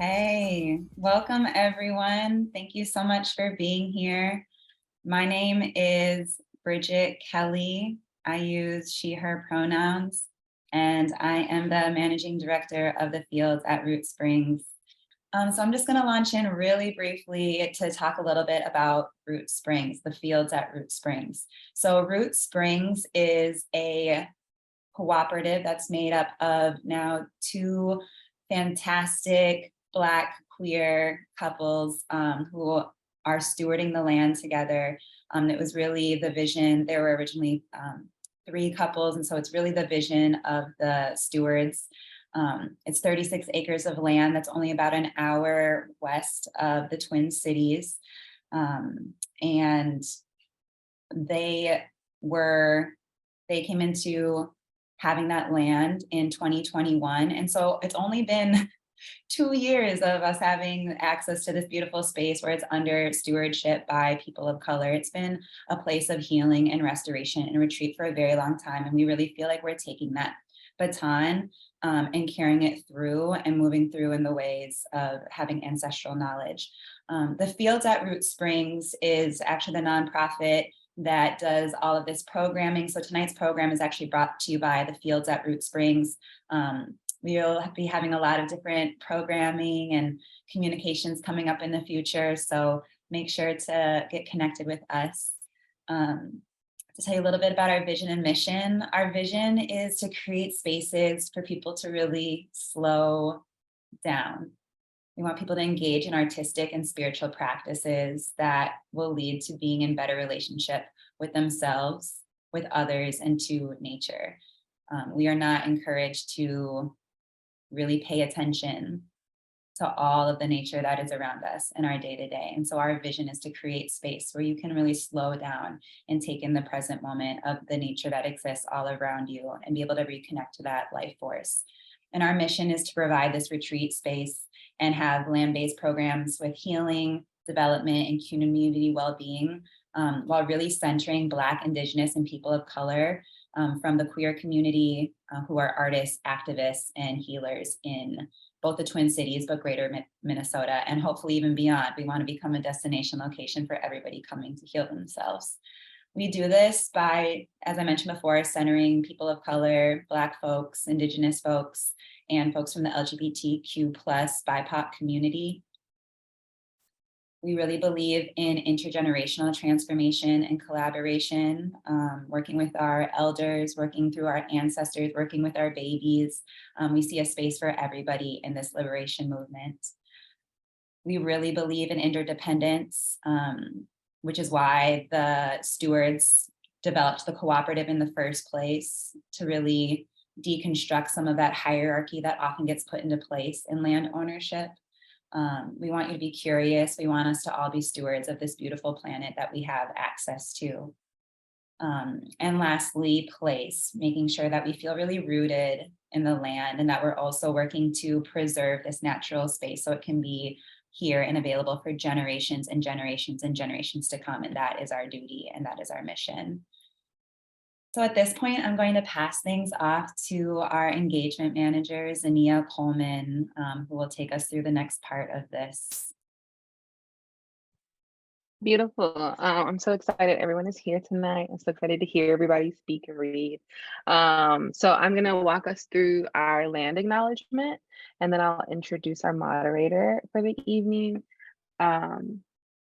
Hey, welcome everyone. Thank you so much for being here. My name is Bridget Kelly. I use she, her pronouns, and I am the managing director of the Feilds at Rootsprings. So I'm just going to launch in really briefly to talk a little bit about Rootsprings, the Feilds at Rootsprings. So Rootsprings is a cooperative that's made up of now two fantastic Black queer couples who are stewarding the land together. It was really the vision. There were originally three couples, and so it's really the vision of the stewards. It's 36 acres of land that's only about an hour west of the Twin Cities. And they came into having that land in 2021. And so it's only been 2 years of us having access to this beautiful space where it's under stewardship by people of color. It's been a place of healing and restoration and retreat for a very long time. And we really feel like we're taking that baton and carrying it through and moving through in the ways of having ancestral knowledge. The Feilds at Rootsprings is actually the nonprofit that does all of this programming. So tonight's program is actually brought to you by the Feilds at Rootsprings. We'll be having a lot of different programming and communications coming up in the future. So make sure to get connected with us. To tell you a little bit about our vision and mission, our vision is to create spaces for people to really slow down. We want people to engage in artistic and spiritual practices that will lead to being in better relationship with themselves, with others, and to nature. We are not encouraged to really pay attention to all of the nature that is around us in our day-to-day. And so our vision is to create space where you can really slow down and take in the present moment of the nature that exists all around you and be able to reconnect to that life force. And our mission is to provide this retreat space and have land-based programs with healing, development, and community well-being, while really centering Black, Indigenous, and people of color from the queer community who are artists, activists, and healers in both the Twin Cities, but greater Minnesota, and hopefully even beyond. We want to become a destination location for everybody coming to heal themselves. We do this by, as I mentioned before, centering people of color, Black folks, Indigenous folks, and folks from the LGBTQ plus BIPOC community. We really believe in intergenerational transformation and collaboration, working with our elders, working through our ancestors, working with our babies. We see a space for everybody in this liberation movement. We really believe in interdependence, which is why the stewards developed the cooperative in the first place, to really deconstruct some of that hierarchy that often gets put into place in land ownership. We want you to be curious. We want us to all be stewards of this beautiful planet that we have access to. And lastly, place, making sure that we feel really rooted in the land and that we're also working to preserve this natural space so it can be here and available for generations and generations and generations to come. And that is our duty and that is our mission. So at this point, I'm going to pass things off to our engagement manager, Zania Coleman, who will take us through the next part of this. Beautiful. I'm so excited everyone is here tonight. I'm so excited to hear everybody speak and read. So I'm going to walk us through our land acknowledgement, and then I'll introduce our moderator for the evening.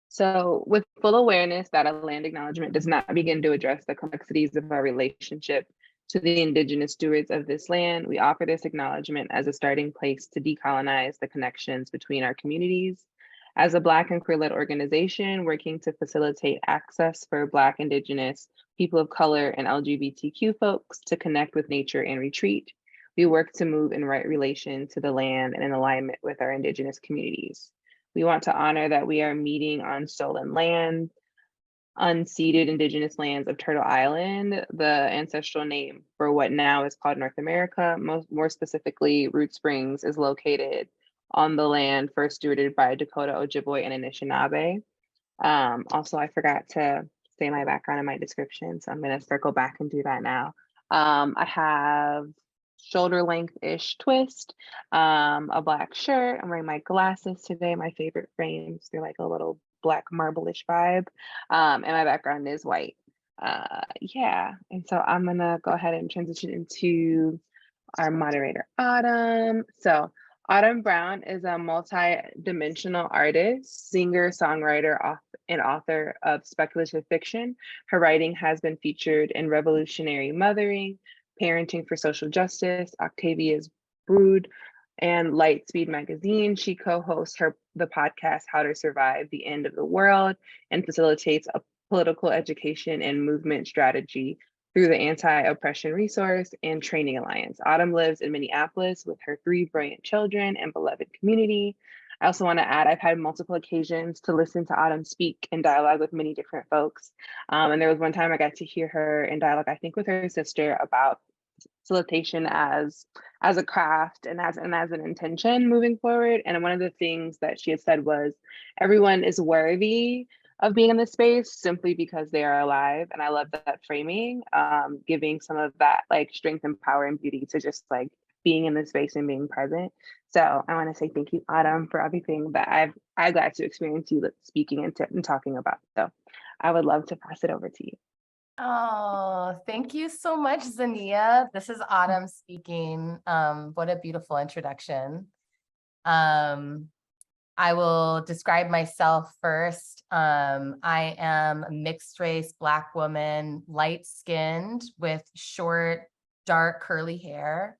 So with full awareness that a land acknowledgement does not begin to address the complexities of our relationship to the Indigenous stewards of this land, we offer this acknowledgement as a starting place to decolonize the connections between our communities. As a Black and queer-led organization working to facilitate access for Black, Indigenous, people of color, and LGBTQ folks to connect with nature and retreat, we work to move in right relation to the land and in alignment with our Indigenous communities. We want to honor that we are meeting on stolen land, unceded Indigenous lands of Turtle Island, the ancestral name for what now is called North America. More specifically, Rootsprings is located on the land first stewarded by Dakota, Ojibwe, and Anishinaabe. Also, I forgot to say my background in my description, so I'm going to circle back and do that now. I have shoulder length-ish twist, a black shirt. I'm wearing my glasses today, my favorite frames. They're like a little black marble-ish vibe. And my background is white. Yeah, and so I'm gonna go ahead and transition into our moderator, Autumn. So Autumn Brown is a multi-dimensional artist, singer, songwriter, and author of speculative fiction. Her writing has been featured in Revolutionary Mothering, Parenting for Social Justice, Octavia's Brood, and Lightspeed Magazine. She co-hosts the podcast How to Survive the End of the World and facilitates a political education and movement strategy through the Anti-Oppression Resource and Training Alliance. Autumn lives in Minneapolis with her 3 brilliant children and beloved community. I also want to add, I've had multiple occasions to listen to Autumn speak and dialogue with many different folks. And there was one time I got to hear her in dialogue, I think with her sister, about facilitation as a craft and as an intention moving forward. And one of the things that she had said was, everyone is worthy of being in this space simply because they are alive. And I love that framing, giving some of that like strength and power and beauty to just like being in this space and being present. So I want to say thank you, Autumn, for everything that I got to experience you speaking and talking about. So I would love to pass it over to you. Oh, thank you so much, Zania. This is Autumn speaking. What a beautiful introduction. I will describe myself first. I am a mixed race Black woman, light skinned with short, dark, curly hair.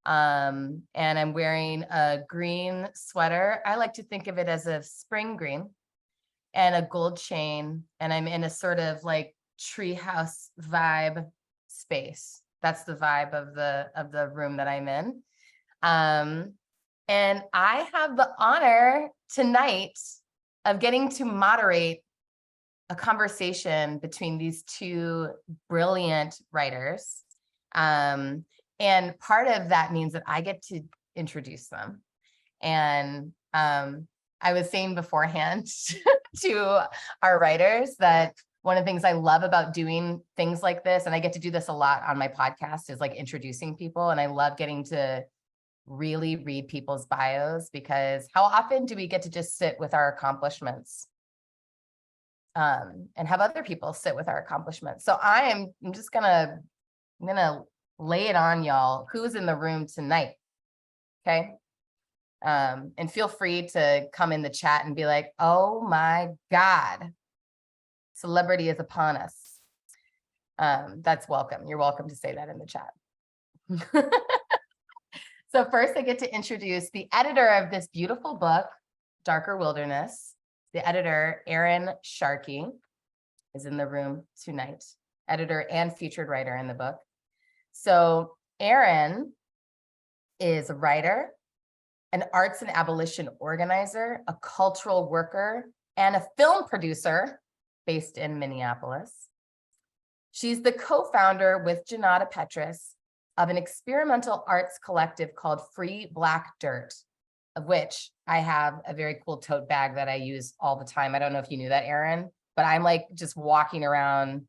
And I'm wearing a green sweater. I like to think of it as a spring green and a gold chain. And I'm in a sort of like treehouse vibe space. That's the vibe of the room that I'm in. And I have the honor tonight of getting to moderate a conversation between these 2 brilliant writers. And part of that means that I get to introduce them. And I was saying beforehand to our writers that one of the things I love about doing things like this, and I get to do this a lot on my podcast, is like introducing people. And I love getting to really read people's bios, because how often do we get to just sit with our accomplishments and have other people sit with our accomplishments? So I'm gonna lay it on y'all. Who's in the room tonight? Okay. And feel free to come in the chat and be like, oh my God, celebrity is upon us. That's welcome. You're welcome to say that in the chat. So first I get to introduce the editor of this beautiful book, Darker Wilderness. The editor, Erin Sharkey, is in the room tonight. Editor and featured writer in the book. So Erin is a writer, an arts and abolition organizer, a cultural worker, and a film producer based in Minneapolis. She's the co-founder with Janata Petrus of an experimental arts collective called Free Black Dirt, of which I have a very cool tote bag that I use all the time. I don't know if you knew that, Erin, but I'm like just walking around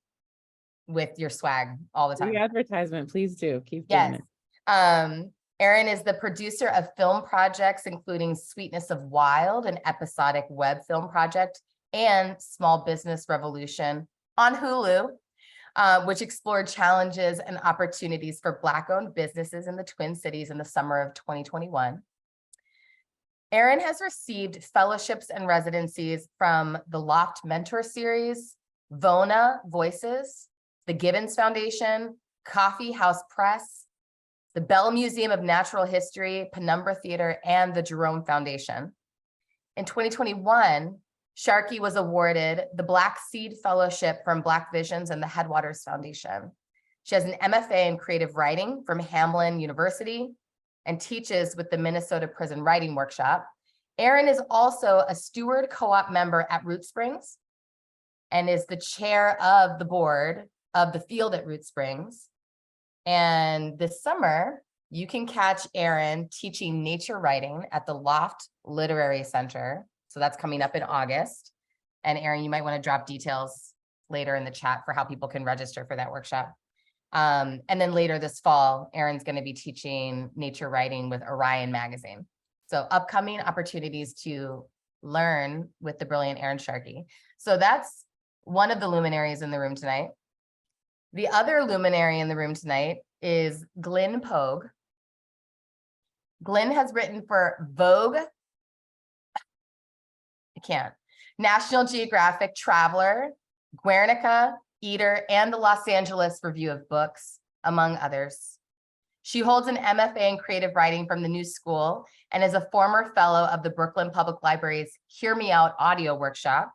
with your swag all the time. Free advertisement, please do. Keep doing it. Erin is the producer of film projects, including Sweetness of Wild, an episodic web film project, and Small Business Revolution on Hulu, which explored challenges and opportunities for Black-owned businesses in the Twin Cities in the summer of 2021. Erin has received fellowships and residencies from the Loft Mentor Series, Vona Voices, the Gibbons Foundation, Coffee House Press, the Bell Museum of Natural History, Penumbra Theater, and the Jerome Foundation. In 2021, Sharkey was awarded the Black Seed Fellowship from Black Visions and the Headwaters Foundation. She has an MFA in creative writing from Hamline University and teaches with the Minnesota Prison Writing Workshop. Erin is also a steward co-op member at Rootsprings and is the chair of the board of the field at Rootsprings. And this summer, you can catch Erin teaching nature writing at the Loft Literary Center. So that's coming up in August. And Erin, you might want to drop details later in the chat for how people can register for that workshop. And then later this fall, Erin's going to be teaching nature writing with Orion Magazine. So upcoming opportunities to learn with the brilliant Erin Sharkey. So that's one of the luminaries in the room tonight. The other luminary in the room tonight is Glynn Pogue. Glynn has written for Vogue, National Geographic Traveler, Guernica, Eater, and the Los Angeles Review of Books, among others. She holds an MFA in creative writing from the New School and is a former fellow of the Brooklyn Public Library's Hear Me Out audio workshop,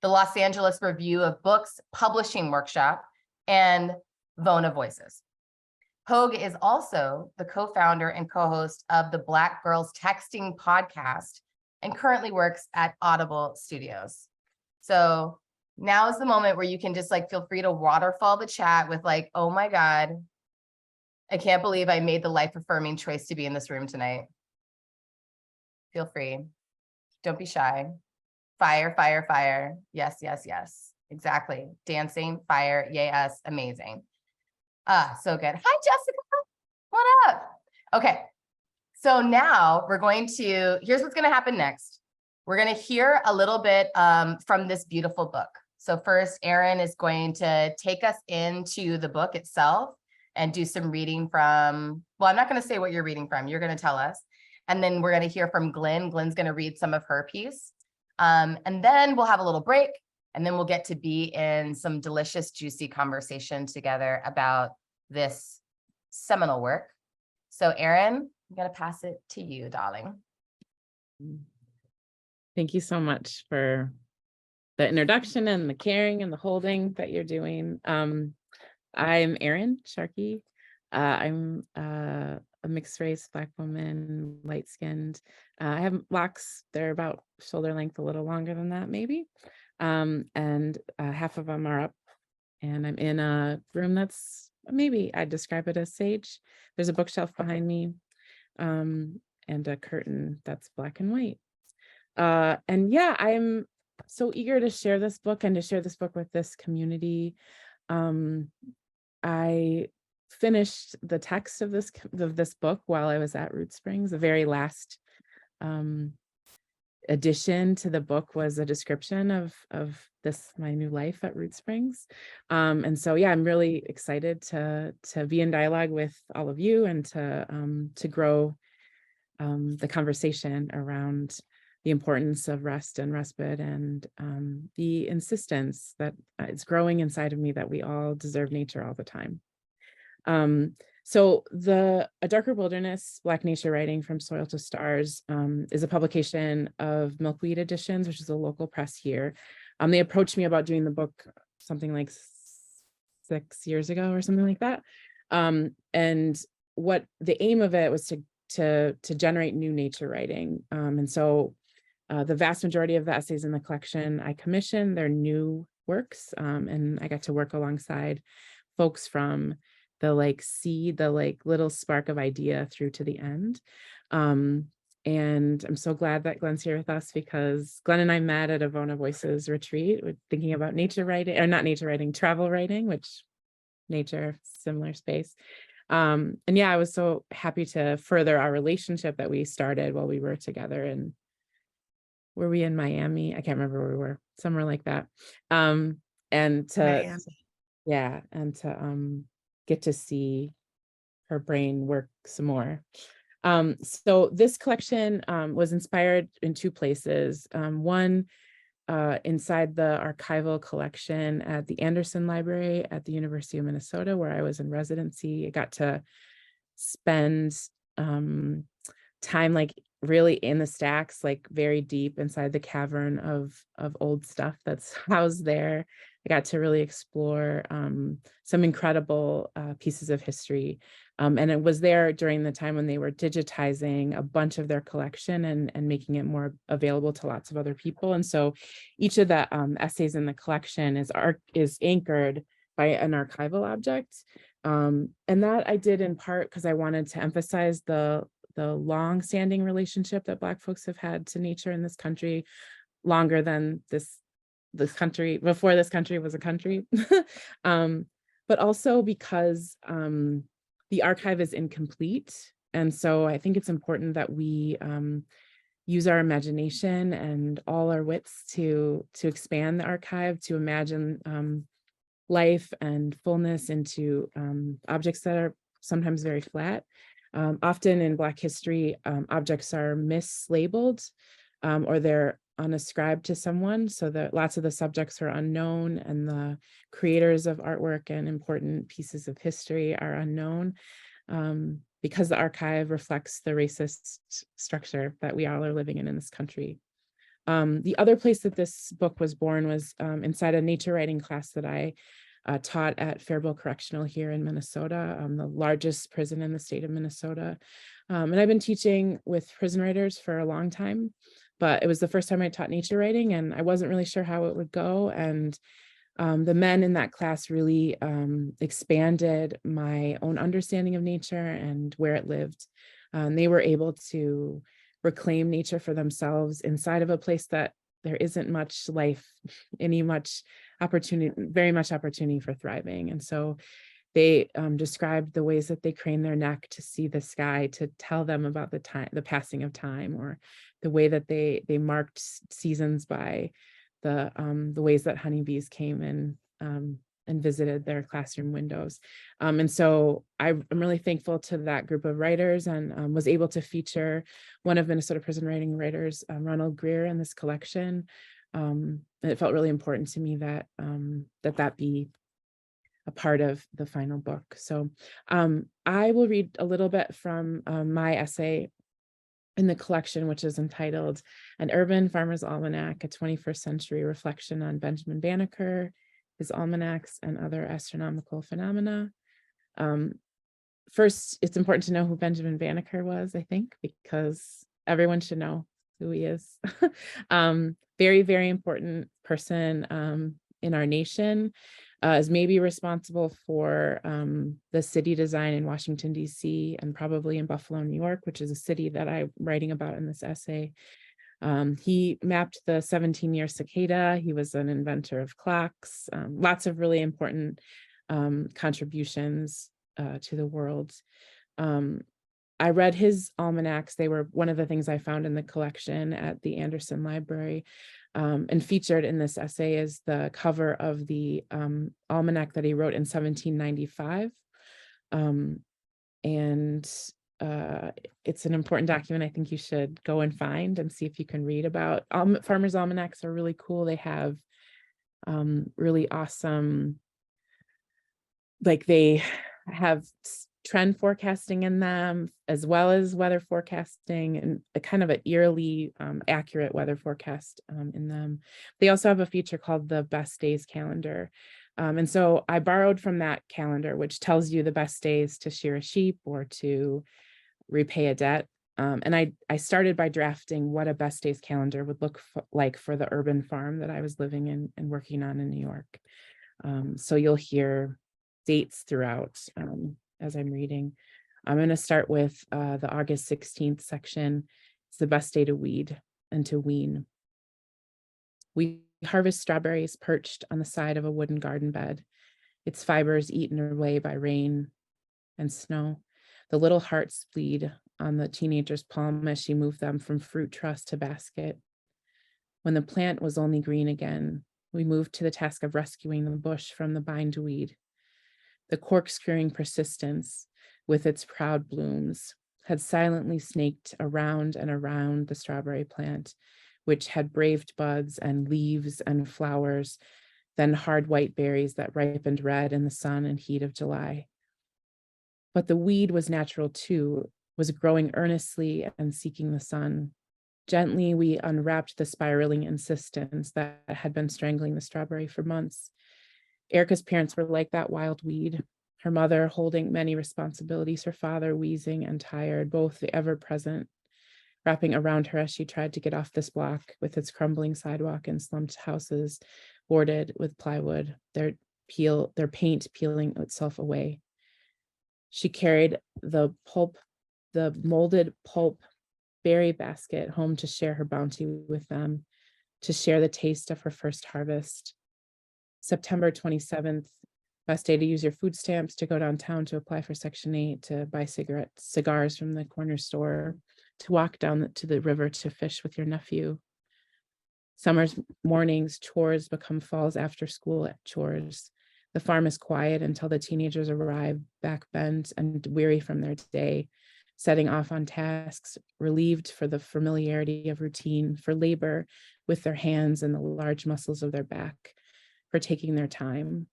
the Los Angeles Review of Books publishing workshop, and Vona Voices. Pogue is also the co-founder and co-host of the Black Girls Texting podcast and currently works at Audible Studios. So now is the moment where you can just like feel free to waterfall the chat with like, oh my God, I can't believe I made the life-affirming choice to be in this room tonight. Feel free. Don't be shy. Fire, fire, fire. Yes, yes, yes. Exactly. Dancing, fire, yes, amazing. So good. Hi, Jessica. What up? Okay. So now we're going to, here's what's going to happen next. We're going to hear a little bit from this beautiful book. So first, Erin is going to take us into the book itself and do some reading from, well, I'm not going to say what you're reading from. You're going to tell us. And then we're going to hear from Glynn. Glynn's going to read some of her piece. And then we'll have a little break. And then we'll get to be in some delicious, juicy conversation together about this seminal work. So Erin, I'm going to pass it to you, darling. Thank you so much for the introduction and the caring and the holding that you're doing. I'm Erin Sharkey. I'm a mixed race Black woman, light skinned. I have locks. They're about shoulder length, a little longer than that, maybe. And half of them are up. And I'm in a room that's maybe I'd describe it as sage. There's a bookshelf behind me, and a curtain that's black and white. And yeah, I'm so eager to share this book and to share this book with this community. I finished the text of this book while I was at Rootsprings. The very last addition to the book was a description of my new life at Rootsprings. And so yeah, I'm really excited to be in dialogue with all of you and to grow the conversation around the importance of rest and respite and the insistence that it's growing inside of me that we all deserve nature all the time. So A Darker Wilderness, Black Nature Writing from Soil to Stars is a publication of Milkweed Editions, which is a local press here. They approached me about doing the book something like 6 years ago or something like that. And what the aim of it was to generate new nature writing. And so the vast majority of the essays in the collection I commissioned, they're new works. And I got to work alongside folks from the little spark of idea through to the end. And I'm so glad that Glynn's here with us because Glynn and I met at a Vona Voices retreat with thinking about nature writing, or not nature writing, travel writing, which nature, similar space. And yeah, I was so happy to further our relationship that we started while we were together. And were we in Miami? I can't remember where we were, somewhere like that. And to Miami. Yeah, and to get to see her brain work some more. So this collection was inspired in two places. One, inside the archival collection at the Anderson Library at the University of Minnesota, where I was in residency. I got to spend time like really in the stacks, like very deep inside the cavern of old stuff that's housed there. I got to really explore some incredible pieces of history. And it was there during the time when they were digitizing a bunch of their collection and making it more available to lots of other people. And so each of the essays in the collection is anchored by an archival object. And that I did in part because I wanted to emphasize the long-standing relationship that Black folks have had to nature in this country, longer than this country, before this country was a country. but also because the archive is incomplete. And so I think it's important that we use our imagination and all our wits to expand the archive, to imagine life and fullness into objects that are sometimes very flat. Often in Black history, objects are mislabeled or they're unascribed to someone, so that lots of the subjects are unknown and the creators of artwork and important pieces of history are unknown, because the archive reflects the racist structure that we all are living in this country. The other place that this book was born was inside a nature writing class that I taught at Faribault Correctional here in Minnesota, the largest prison in the state of Minnesota. And I've been teaching with prison writers for a long time, but it was the first time I taught nature writing and I wasn't really sure how it would go. And the men in that class really expanded my own understanding of nature and where it lived. They were able to reclaim nature for themselves inside of a place that there isn't much life, much opportunity for thriving. And so they described the ways that they crane their neck to see the sky, to tell them about the passing of time, or the way that they marked seasons by the ways that honeybees came in and visited their classroom windows. And so I'm really thankful to that group of writers, and was able to feature one of Minnesota prison writing writers, Ronald Greer, in this collection. And it felt really important to me that that be a part of the final book. So I will read a little bit from my essay in the collection, which is entitled An Urban Farmer's Almanac, a 21st Century Reflection on Benjamin Banneker, His Almanacs, and Other Astronomical Phenomena. First, it's important to know who Benjamin Banneker was, I think, because everyone should know who he is. Very, very important person in our nation, is maybe responsible for the city design in Washington, D.C., and probably in Buffalo, New York, which is a city that I'm writing about in this essay. He mapped the 17-year cicada. He was an inventor of clocks, lots of really important contributions to the world. I read his almanacs. They were one of the things I found in the collection at the Anderson Library. And featured in this essay is the cover of the almanac that he wrote in 1795. It's an important document I think you should go and find and see if you can read about. Farmers' almanacs are really cool. They have really awesome, like they have trend forecasting in them, as well as weather forecasting, and a kind of an eerily accurate weather forecast in them. They also have a feature called the Best Days Calendar. And so I borrowed from that calendar, which tells you the best days to shear a sheep or to repay a debt. And I started by drafting what a best days calendar would look like for the urban farm that I was living in and working on in New York. So you'll hear dates throughout as I'm reading. I'm going to start with the August 16th section. It's the best day to weed and to wean. We harvest strawberries perched on the side of a wooden garden bed, its fibers eaten away by rain and snow. The little hearts bleed on the teenager's palm as she moved them from fruit truss to basket. When the plant was only green again, we moved to the task of rescuing the bush from the bindweed. The corkscrewing persistence, with its proud blooms, had silently snaked around and around the strawberry plant, which had braved buds and leaves and flowers, then hard white berries that ripened red in the sun and heat of July. But the weed was natural too, was growing earnestly and seeking the sun. Gently, we unwrapped the spiraling insistence that had been strangling the strawberry for months. Erica's parents were like that wild weed, her mother holding many responsibilities, her father wheezing and tired, both ever-present, wrapping around her as she tried to get off this block with its crumbling sidewalk and slumped houses boarded with plywood, their paint peeling itself away. She carried the molded pulp berry basket home to share her bounty with them, to share the taste of her first harvest. September 27th, Best day to use your food stamps, to go downtown, to apply for Section 8, to buy cigars from the corner store, to walk down to the river to fish with your nephew. Summer's mornings, chores become fall's after school chores. The farm is quiet until the teenagers arrive, backbent and weary from their day, setting off on tasks, relieved for the familiarity of routine, for labor with their hands and the large muscles of their back, for taking their time.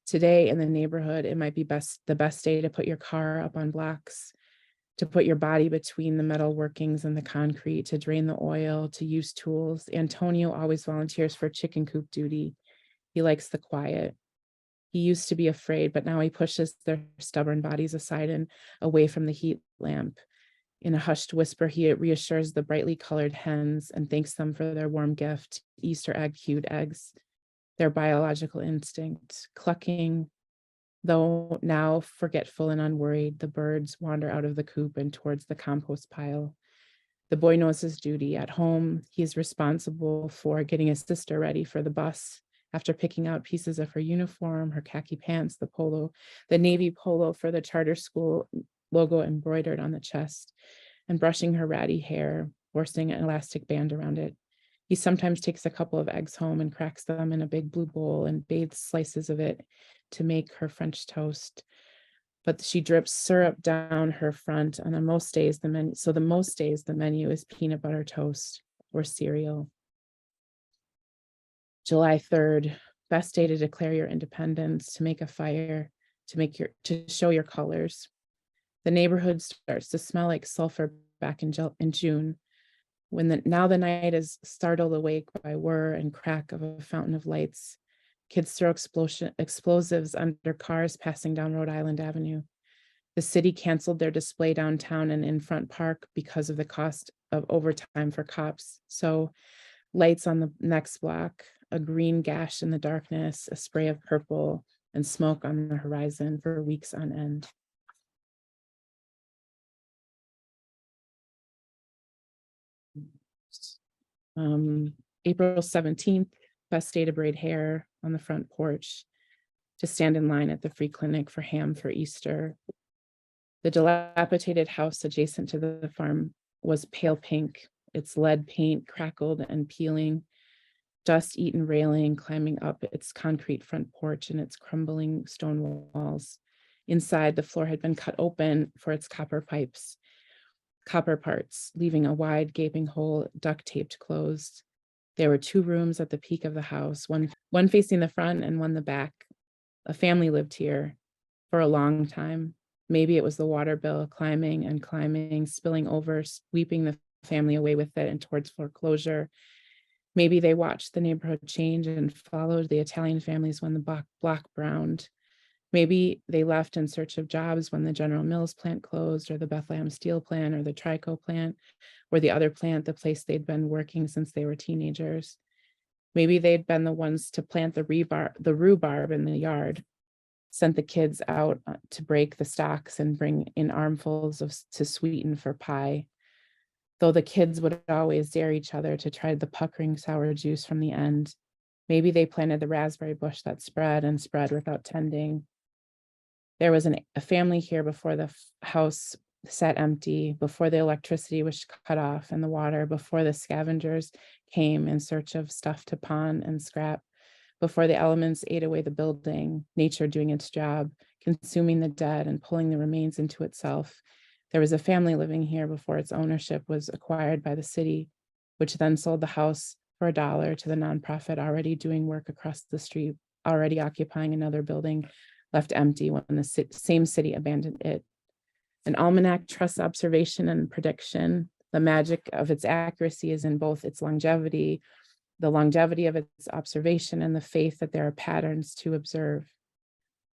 Today in the neighborhood, it might be the best day to put your car up on blocks, to put your body between the metal workings and the concrete, to drain the oil, to use tools. Antonio always volunteers for chicken coop duty. He likes the quiet. He used to be afraid, but now he pushes their stubborn bodies aside and away from the heat lamp. In a hushed whisper, he reassures the brightly colored hens and thanks them for their warm gift, Easter egg hued eggs, their biological instinct, clucking. Though now forgetful and unworried, the birds wander out of the coop and towards the compost pile. The boy knows his duty. At home, he is responsible for getting his sister ready for the bus after picking out pieces of her uniform, her khaki pants, the navy polo for the charter school logo embroidered on the chest, and brushing her ratty hair, forcing an elastic band around it. He sometimes takes a couple of eggs home and cracks them in a big blue bowl and bathes slices of it to make her French toast. But she drips syrup down her front, and on most days the menu is peanut butter toast or cereal. July 3rd, best day to declare your independence, to make a fire, to show your colors. The neighborhood starts to smell like sulfur back in June, when now the night is startled awake by whir and crack of a fountain of lights. Kids throw explosives under cars passing down Rhode Island Avenue. The city canceled their display downtown and in Front Park because of the cost of overtime for cops. So lights on the next block, a green gash in the darkness, a spray of purple, and smoke on the horizon for weeks on end. April 17th, best day to braid hair on the front porch, to stand in line at the free clinic for ham for Easter. The dilapidated house adjacent to the farm was pale pink, its lead paint crackled and peeling, dust-eaten railing climbing up its concrete front porch and its crumbling stone walls. Inside, the floor had been cut open for its copper parts, leaving a wide gaping hole duct taped closed. There were 2 rooms at the peak of the house, one facing the front and one the back. A family lived here for a long time. Maybe it was the water bill climbing and climbing, spilling over, sweeping the family away with it and towards foreclosure. Maybe they watched the neighborhood change and followed the Italian families when the block browned. Maybe they left in search of jobs when the General Mills plant closed, or the Bethlehem Steel plant, or the Trico plant, or the other plant, the place they'd been working since they were teenagers. Maybe they'd been the ones to plant the rhubarb in the yard, sent the kids out to break the stalks and bring in armfuls to sweeten for pie. Though the kids would always dare each other to try the puckering sour juice from the end. Maybe they planted the raspberry bush that spread and spread without tending. There was a family here before the house sat empty, before the electricity was cut off and the water, before the scavengers came in search of stuff to pawn and scrap, before the elements ate away the building, nature doing its job, consuming the dead and pulling the remains into itself. There was a family living here before its ownership was acquired by the city, which then sold the house for $1 to the nonprofit already doing work across the street, already occupying another building left empty when the same city abandoned it. An almanac trusts observation and prediction. The magic of its accuracy is in both its longevity, the longevity of its observation, and the faith that there are patterns to observe.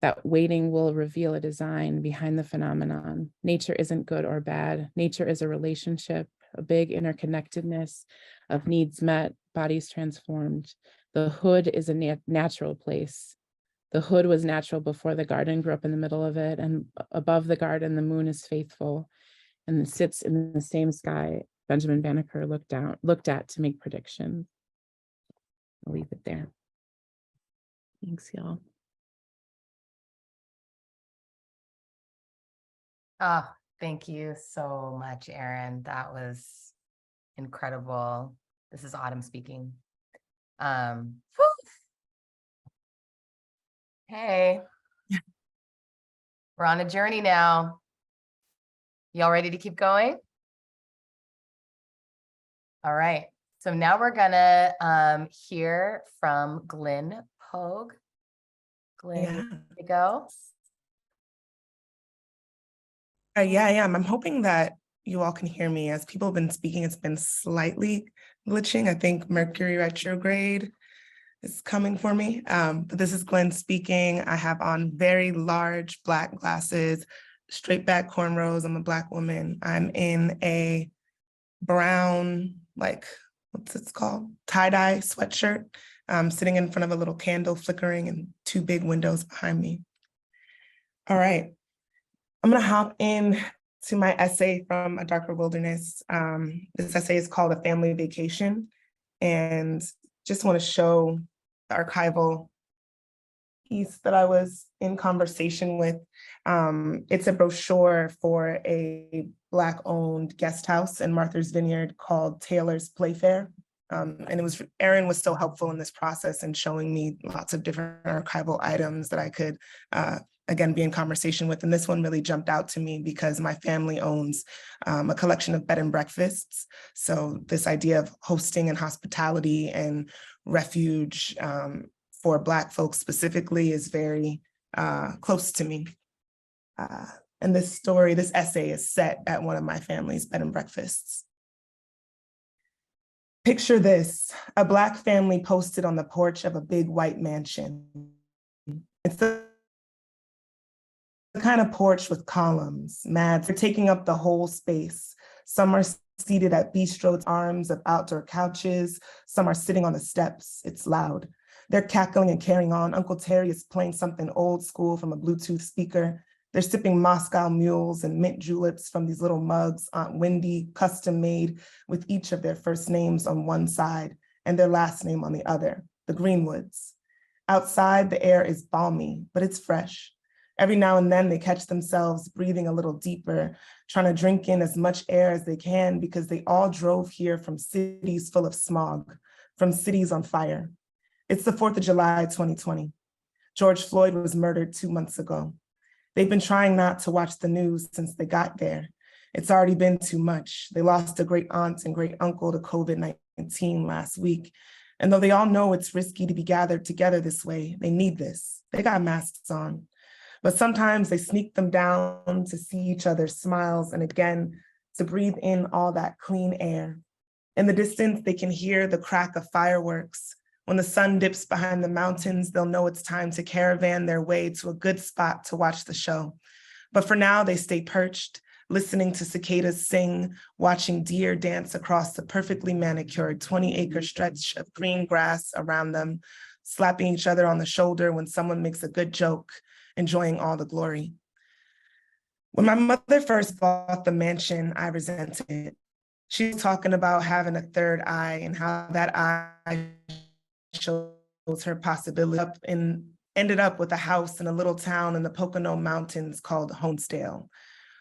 That waiting will reveal a design behind the phenomenon. Nature isn't good or bad. Nature is a relationship, a big interconnectedness of needs met, bodies transformed. The hood is a natural place. The hood was natural before the garden grew up in the middle of it, and above the garden, the moon is faithful and sits in the same sky Benjamin Banneker looked at to make predictions. I'll leave it there. Thanks, y'all. Oh, thank you so much, Erin. That was incredible. This is Autumn speaking. Whew. Hey, we're on a journey now. Y'all ready to keep going? All right. So now we're gonna hear from Glynn Pogue. Glynn, Yeah. you ready to go? Yeah, I am. I'm hoping that you all can hear me. As people have been speaking, it's been slightly glitching. I think Mercury retrograde is coming for me. But this is Glynn speaking. I have on very large black glasses, straight back cornrows. I'm a Black woman. I'm in a brown, like, what's it called? Tie-dye sweatshirt, sitting in front of a little candle flickering and two big windows behind me. All right. I'm going to hop in to my essay from A Darker Wilderness. This essay is called A Family Vacation, and just want to show the archival piece that I was in conversation with. It's a brochure for a Black-owned guest house in Martha's Vineyard called Taylor's Playfair. And Erin was so helpful in this process and showing me lots of different archival items that I could again, be in conversation with. And this one really jumped out to me because my family owns a collection of bed and breakfasts. So this idea of hosting and hospitality and refuge for Black folks specifically is very close to me. And this story, this essay is set at one of my family's bed and breakfasts. Picture this, a Black family posted on the porch of a big white mansion. It's the kind of porch with columns, mats, they're taking up the whole space. Some are seated at bistros, arms of outdoor couches. Some are sitting on the steps. It's loud. They're cackling and carrying on. Uncle Terry is playing something old school from a Bluetooth speaker. They're sipping Moscow mules and mint juleps from these little mugs Aunt Wendy custom made with each of their first names on one side and their last name on the other, the Greenwoods. Outside, the air is balmy, but it's fresh. Every now and then they catch themselves breathing a little deeper, trying to drink in as much air as they can because they all drove here from cities full of smog, from cities on fire. It's the 4th of July, 2020. George Floyd was murdered 2 months ago. They've been trying not to watch the news since they got there. It's already been too much. They lost a great aunt and great uncle to COVID-19 last week. And though they all know it's risky to be gathered together this way, they need this. They got masks on. But sometimes they sneak them down to see each other's smiles and again, to breathe in all that clean air. In the distance, they can hear the crack of fireworks. When the sun dips behind the mountains, they'll know it's time to caravan their way to a good spot to watch the show. But for now, they stay perched, listening to cicadas sing, watching deer dance across the perfectly manicured 20-acre stretch of green grass around them, slapping each other on the shoulder when someone makes a good joke, enjoying all the glory. When my mother first bought the mansion, I resented it. She was talking about having a third eye and how that eye shows her possibility and ended up with a house in a little town in the Pocono Mountains called Honesdale.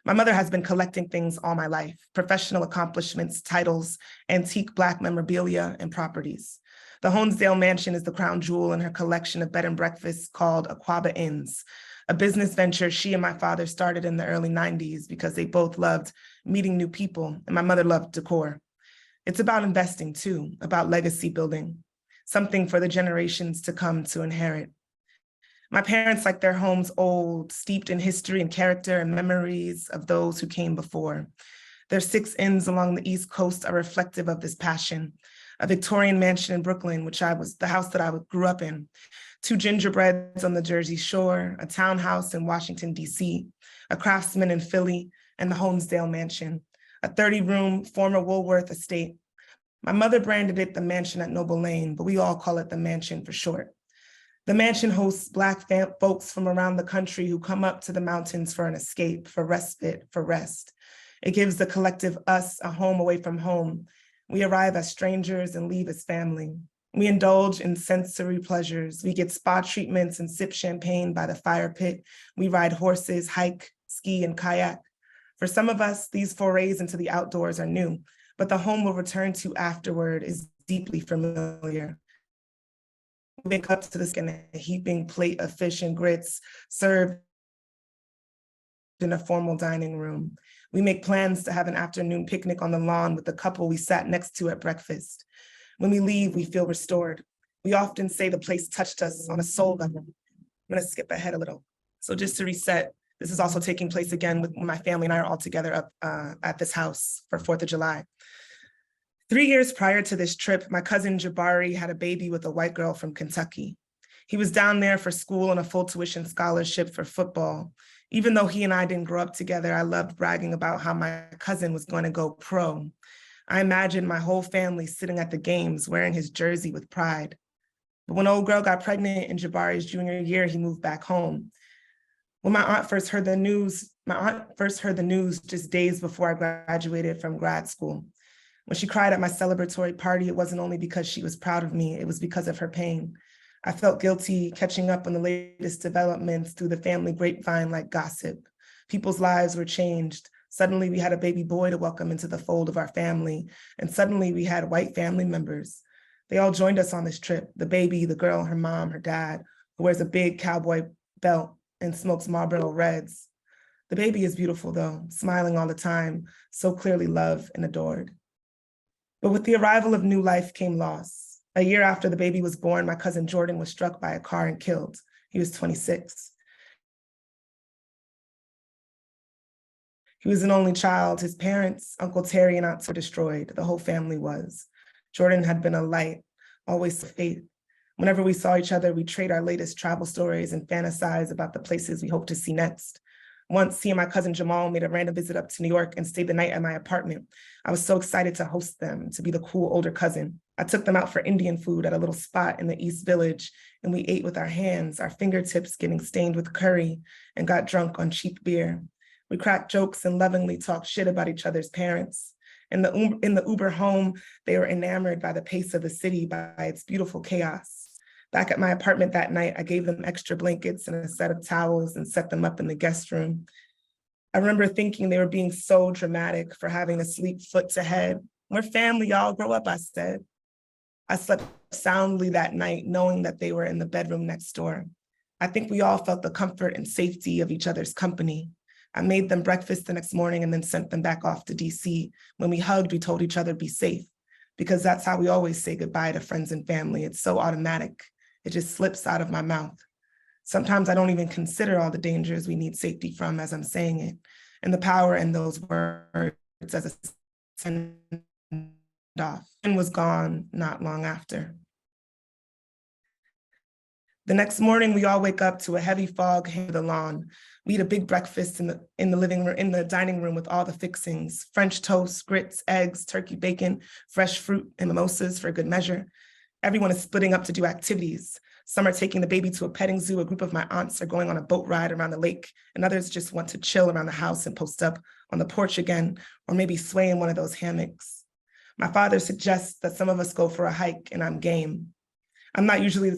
My mother has been collecting things all my life, professional accomplishments, titles, antique Black memorabilia, and properties. The Honesdale Mansion is the crown jewel in her collection of bed and breakfasts called Aquaba Inns, a business venture she and my father started in the early 90s because they both loved meeting new people and my mother loved decor. It's about investing too, about legacy building, something for the generations to come to inherit. My parents like their homes old, steeped in history and character and memories of those who came before. Their 6 inns along the East Coast are reflective of this passion. A Victorian mansion in Brooklyn, which was the house that I grew up in, 2 gingerbreads on the Jersey Shore, a townhouse in Washington, D.C., a Craftsman in Philly, and the Honesdale Mansion, a 30-room former Woolworth estate. My mother branded it the mansion at Noble Lane, but we all call it the mansion for short. The mansion hosts Black folks from around the country who come up to the mountains for an escape, for respite, for rest. It gives the collective us a home away from home. We arrive as strangers and leave as family. We indulge in sensory pleasures. We get spa treatments and sip champagne by the fire pit. We ride horses, hike, ski, and kayak. For some of us, these forays into the outdoors are new, but the home we'll return to afterward is deeply familiar. We wake up to this in a heaping plate of fish and grits served in a formal dining room. We make plans to have an afternoon picnic on the lawn with the couple we sat next to at breakfast. When we leave, we feel restored. We often say the place touched us on a soul level. I'm gonna skip ahead a little. So just to reset, this is also taking place again with my family and I are all together up at this house for 4th of July. 3 years prior to this trip, my cousin Jabari had a baby with a white girl from Kentucky. He was down there for school on a full tuition scholarship for football. Even though he and I didn't grow up together, I loved bragging about how my cousin was going to go pro. I imagined my whole family sitting at the games wearing his jersey with pride. But when old girl got pregnant in Jabari's junior year, he moved back home. When my aunt first heard the news just days before I graduated from grad school. When she cried at my celebratory party, it wasn't only because she was proud of me, it was because of her pain. I felt guilty catching up on the latest developments through the family grapevine like gossip. People's lives were changed. Suddenly we had a baby boy to welcome into the fold of our family. And suddenly we had white family members. They all joined us on this trip, the baby, the girl, her mom, her dad, who wears a big cowboy belt and smokes Marlboro Reds. The baby is beautiful though, smiling all the time, so clearly loved and adored. But with the arrival of new life came loss. A year after the baby was born, my cousin Jordan was struck by a car and killed. He was 26. He was an only child. His parents, Uncle Terry and aunts were destroyed. The whole family was. Jordan had been a light, always faith. Whenever we saw each other, we trade our latest travel stories and fantasize about the places we hope to see next. Once, he and my cousin Jamal made a random visit up to New York and stayed the night at my apartment. I was so excited to host them, to be the cool older cousin. I took them out for Indian food at a little spot in the East Village, and we ate with our hands, our fingertips getting stained with curry, and got drunk on cheap beer. We cracked jokes and lovingly talked shit about each other's parents. In the Uber home, they were enamored by the pace of the city, by its beautiful chaos. Back at my apartment that night, I gave them extra blankets and a set of towels and set them up in the guest room. I remember thinking they were being so dramatic for having to sleep foot to head. We're family, y'all, grow up, I said. I slept soundly that night, knowing that they were in the bedroom next door. I think we all felt the comfort and safety of each other's company. I made them breakfast the next morning and then sent them back off to DC. When we hugged, we told each other, be safe, because that's how we always say goodbye to friends and family. It's so automatic. It just slips out of my mouth. Sometimes I don't even consider all the dangers we need safety from as I'm saying it, and the power in those words as a send-off, and was gone not long after. The next morning, we all wake up to a heavy fog hanging the lawn. We eat a big breakfast in the living room, in the dining room with all the fixings: French toast, grits, eggs, turkey bacon, fresh fruit, and mimosas for good measure. Everyone is splitting up to do activities. Some are taking the baby to a petting zoo. A group of my aunts are going on a boat ride around the lake, and others just want to chill around the house and post up on the porch again, or maybe sway in one of those hammocks. My father suggests that some of us go for a hike, and I'm game. I'm not usually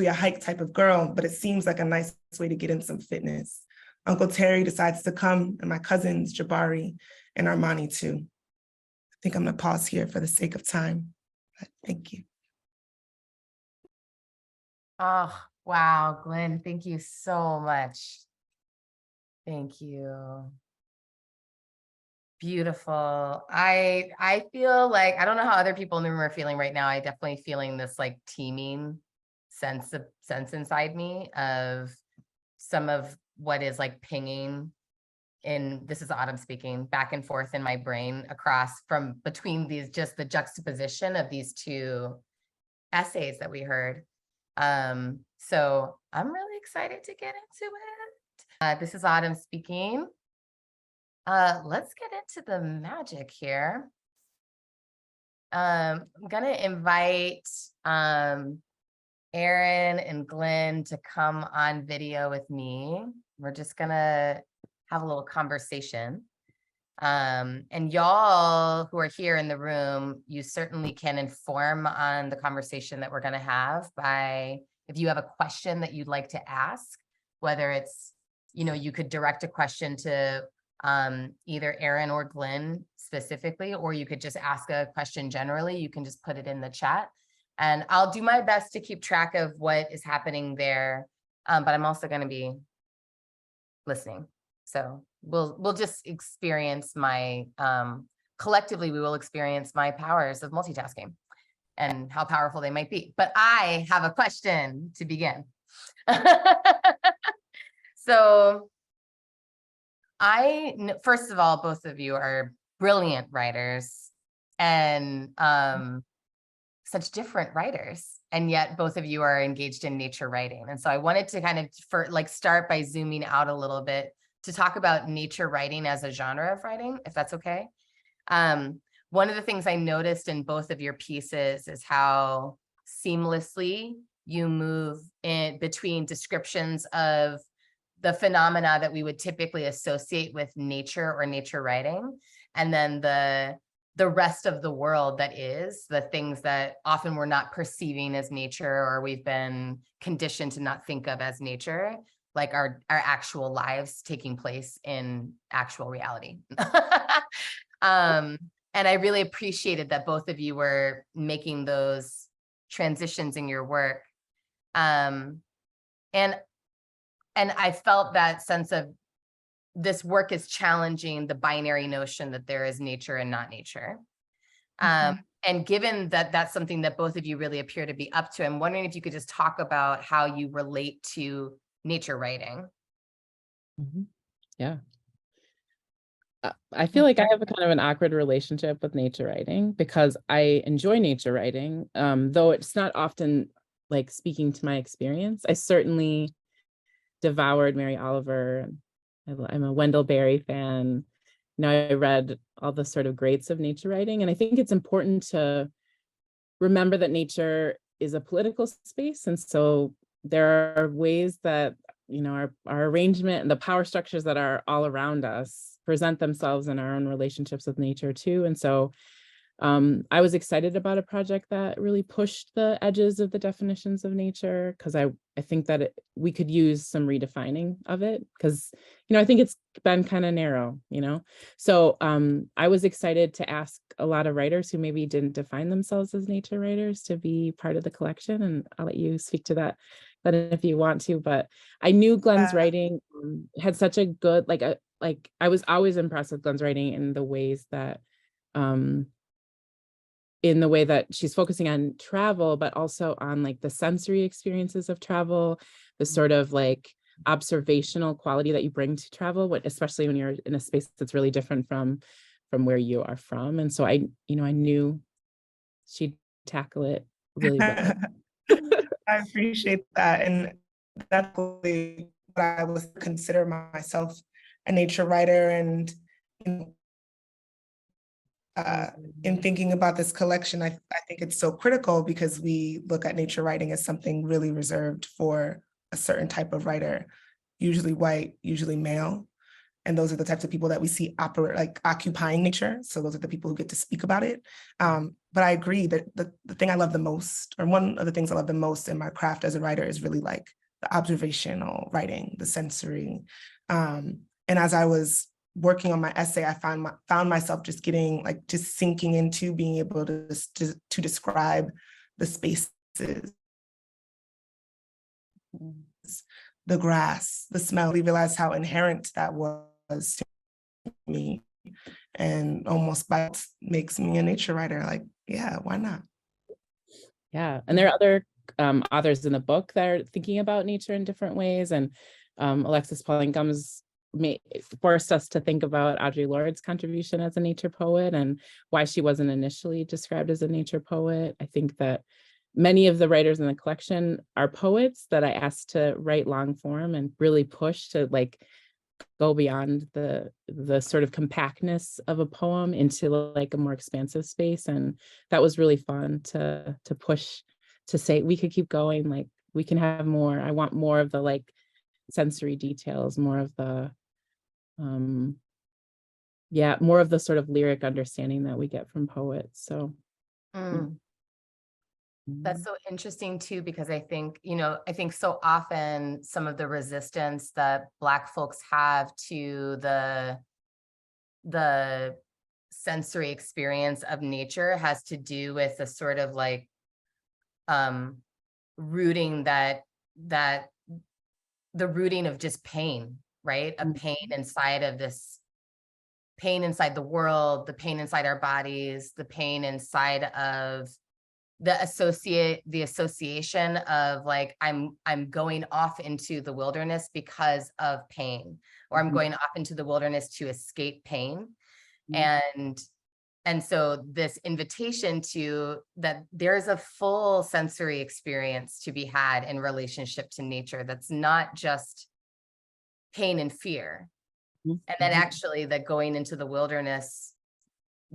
a hike type of girl, but it seems like a nice way to get in some fitness. Uncle Terry decides to come, and my cousins, Jabari and Armani too. I think I'm gonna pause here for the sake of time. Thank you. Oh, wow, Glynn, thank you so much. Thank you. Beautiful. I feel like, I don't know how other people in the room are feeling right now. I definitely feeling this like teeming sense inside me of some of what is like pinging in, this is Autumn speaking, back and forth in my brain across from between these, just the juxtaposition of these two essays that we heard. So I'm really excited to get into it. This is Autumn speaking. Let's get into the magic here. I'm gonna invite Erin and Glynn to come on video with me. We're just gonna have a little conversation. And y'all who are here in the room, you certainly can inform on the conversation that we're gonna have by, if you have a question that you'd like to ask, whether it's, you know, you could direct a question to either Erin or Glynn specifically, or you could just ask a question generally. You can just put it in the chat. And I'll do my best to keep track of what is happening there. But I'm also going to be listening. So we'll just experience my, collectively, we will experience my powers of multitasking and how powerful they might be. But I have a question to begin. So first of all, both of you are brilliant writers and such different writers. And yet both of you are engaged in nature writing. And so I wanted to kind of start by zooming out a little bit to talk about nature writing as a genre of writing, if that's okay. One of the things I noticed in both of your pieces is how seamlessly you move in between descriptions of the phenomena that we would typically associate with nature or nature writing, and then the rest of the world that is, the things that often we're not perceiving as nature, or we've been conditioned to not think of as nature, like our actual lives taking place in actual reality. And I really appreciated that both of you were making those transitions in your work. And I felt that sense of this work is challenging the binary notion that there is nature and not nature. And given that that's something that both of you really appear to be up to, I'm wondering if you could just talk about how you relate to nature writing. Yeah. I feel like I have a kind of an awkward relationship with nature writing because I enjoy nature writing, though it's not often like speaking to my experience. I certainly devoured Mary Oliver. I'm a Wendell Berry fan. Now I read all the sort of greats of nature writing, and I think it's important to remember that nature is a political space, and so there are ways that our arrangement and the power structures that are all around us present themselves in our own relationships with nature too. And so I was excited about a project that really pushed the edges of the definitions of nature, because I think that we could use some redefining of it, because I think it's been kind of narrow, So I was excited to ask a lot of writers who maybe didn't define themselves as nature writers to be part of the collection, and I'll let you speak to that if you want to. But I knew Glynn's writing had such a good, I was always impressed with Glynn's writing in the ways that in the way that she's focusing on travel, but also on like the sensory experiences of travel, the sort of like observational quality that you bring to travel, especially when you're in a space that's really different from where you are from. And so I knew she'd tackle it really well. I appreciate that. And that's really what I would consider myself, a nature writer. And in thinking about this collection, I think it's so critical because we look at nature writing as something really reserved for a certain type of writer, usually white, usually male. And those are the types of people that we see occupying nature. So those are the people who get to speak about it. But I agree that the thing I love the most, or one of the things I love the most in my craft as a writer, is really like the observational writing, the sensory. And as I was working on my essay, I found myself just getting just sinking into being able to describe the spaces, the grass, the smell. I realized how inherent that was to me, and almost makes me a nature writer. Yeah, why not? Yeah, and there are other authors in the book that are thinking about nature in different ways, and Alexis Pauling-Gumbs forced us to think about Audre Lorde's contribution as a nature poet and why she wasn't initially described as a nature poet. I think that many of the writers in the collection are poets that I asked to write long form and really push to go beyond the sort of compactness of a poem into a more expansive space. And that was really fun to push, to say we could keep going, we can have more. I want more of the sensory details, more of the more of the sort of lyric understanding that we get from poets. So That's so interesting too, because I think so often some of the resistance that Black folks have to the the sensory experience of nature has to do with the sort of like rooting that the rooting of just pain, right? A pain inside of this, pain inside the world, the pain inside our bodies, the pain inside of the association of like, I'm going off into the wilderness because of pain, or I'm going off into the wilderness to escape pain. And so this invitation to that there's a full sensory experience to be had in relationship to nature that's not just pain and fear. And then actually that going into the wilderness,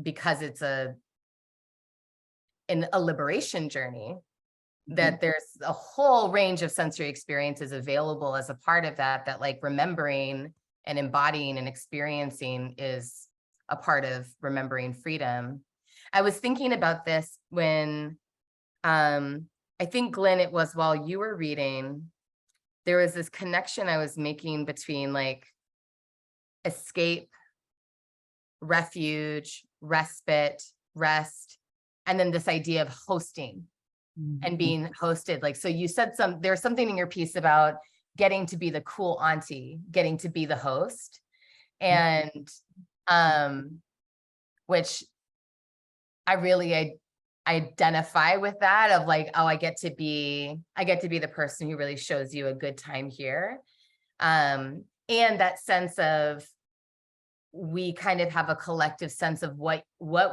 because it's a liberation journey, that there's a whole range of sensory experiences available as a part of that, that like remembering and embodying and experiencing is a part of remembering freedom. I was thinking about this when, I think Glynn, it was while you were reading, there was this connection I was making between like escape, refuge, respite, rest, and then this idea of hosting and being hosted. Like, so you said there's something in your piece about getting to be the cool auntie, getting to be the host. And which I really identify with that of like, oh, I get to be the person who really shows you a good time here. And that sense of, we kind of have a collective sense of what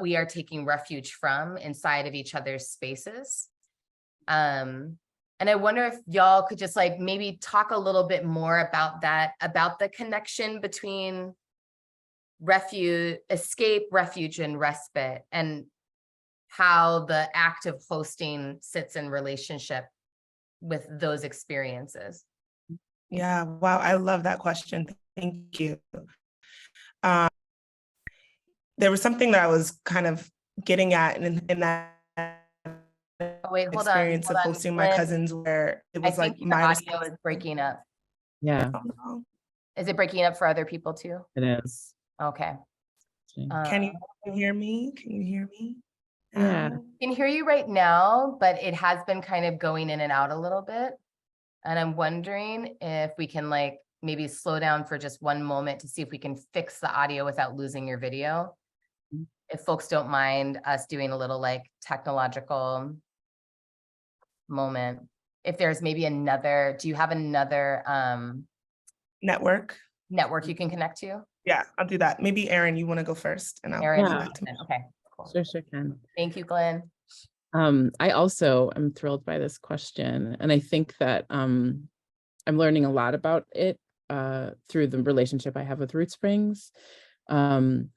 we are taking refuge from inside of each other's spaces. And I wonder if y'all could just like maybe talk a little bit more about that, about the connection between refuge, escape, refuge, and respite, and how the act of hosting sits in relationship with those experiences. Yeah, wow, I love that question. Thank you. There was something that I was kind of getting at in that experience of hosting my cousins, where it was like my audio is breaking up. Yeah. Is it breaking up for other people too? It is. Okay. Can you hear me? Can you hear me? Yeah. I can hear you right now, but it has been kind of going in and out a little bit. And I'm wondering if we can like maybe slow down for just one moment to see if we can fix the audio without losing your video. If folks don't mind us doing a little like technological moment. If there's maybe another, do you have another network you can connect to? Yeah, I'll do that. Maybe Erin, you want to go first, and I'll Erin, come back to me. Okay, cool. Sure can. Thank you, Glynn. I also am thrilled by this question. And I think that I'm learning a lot about it through the relationship I have with Rootsprings. And,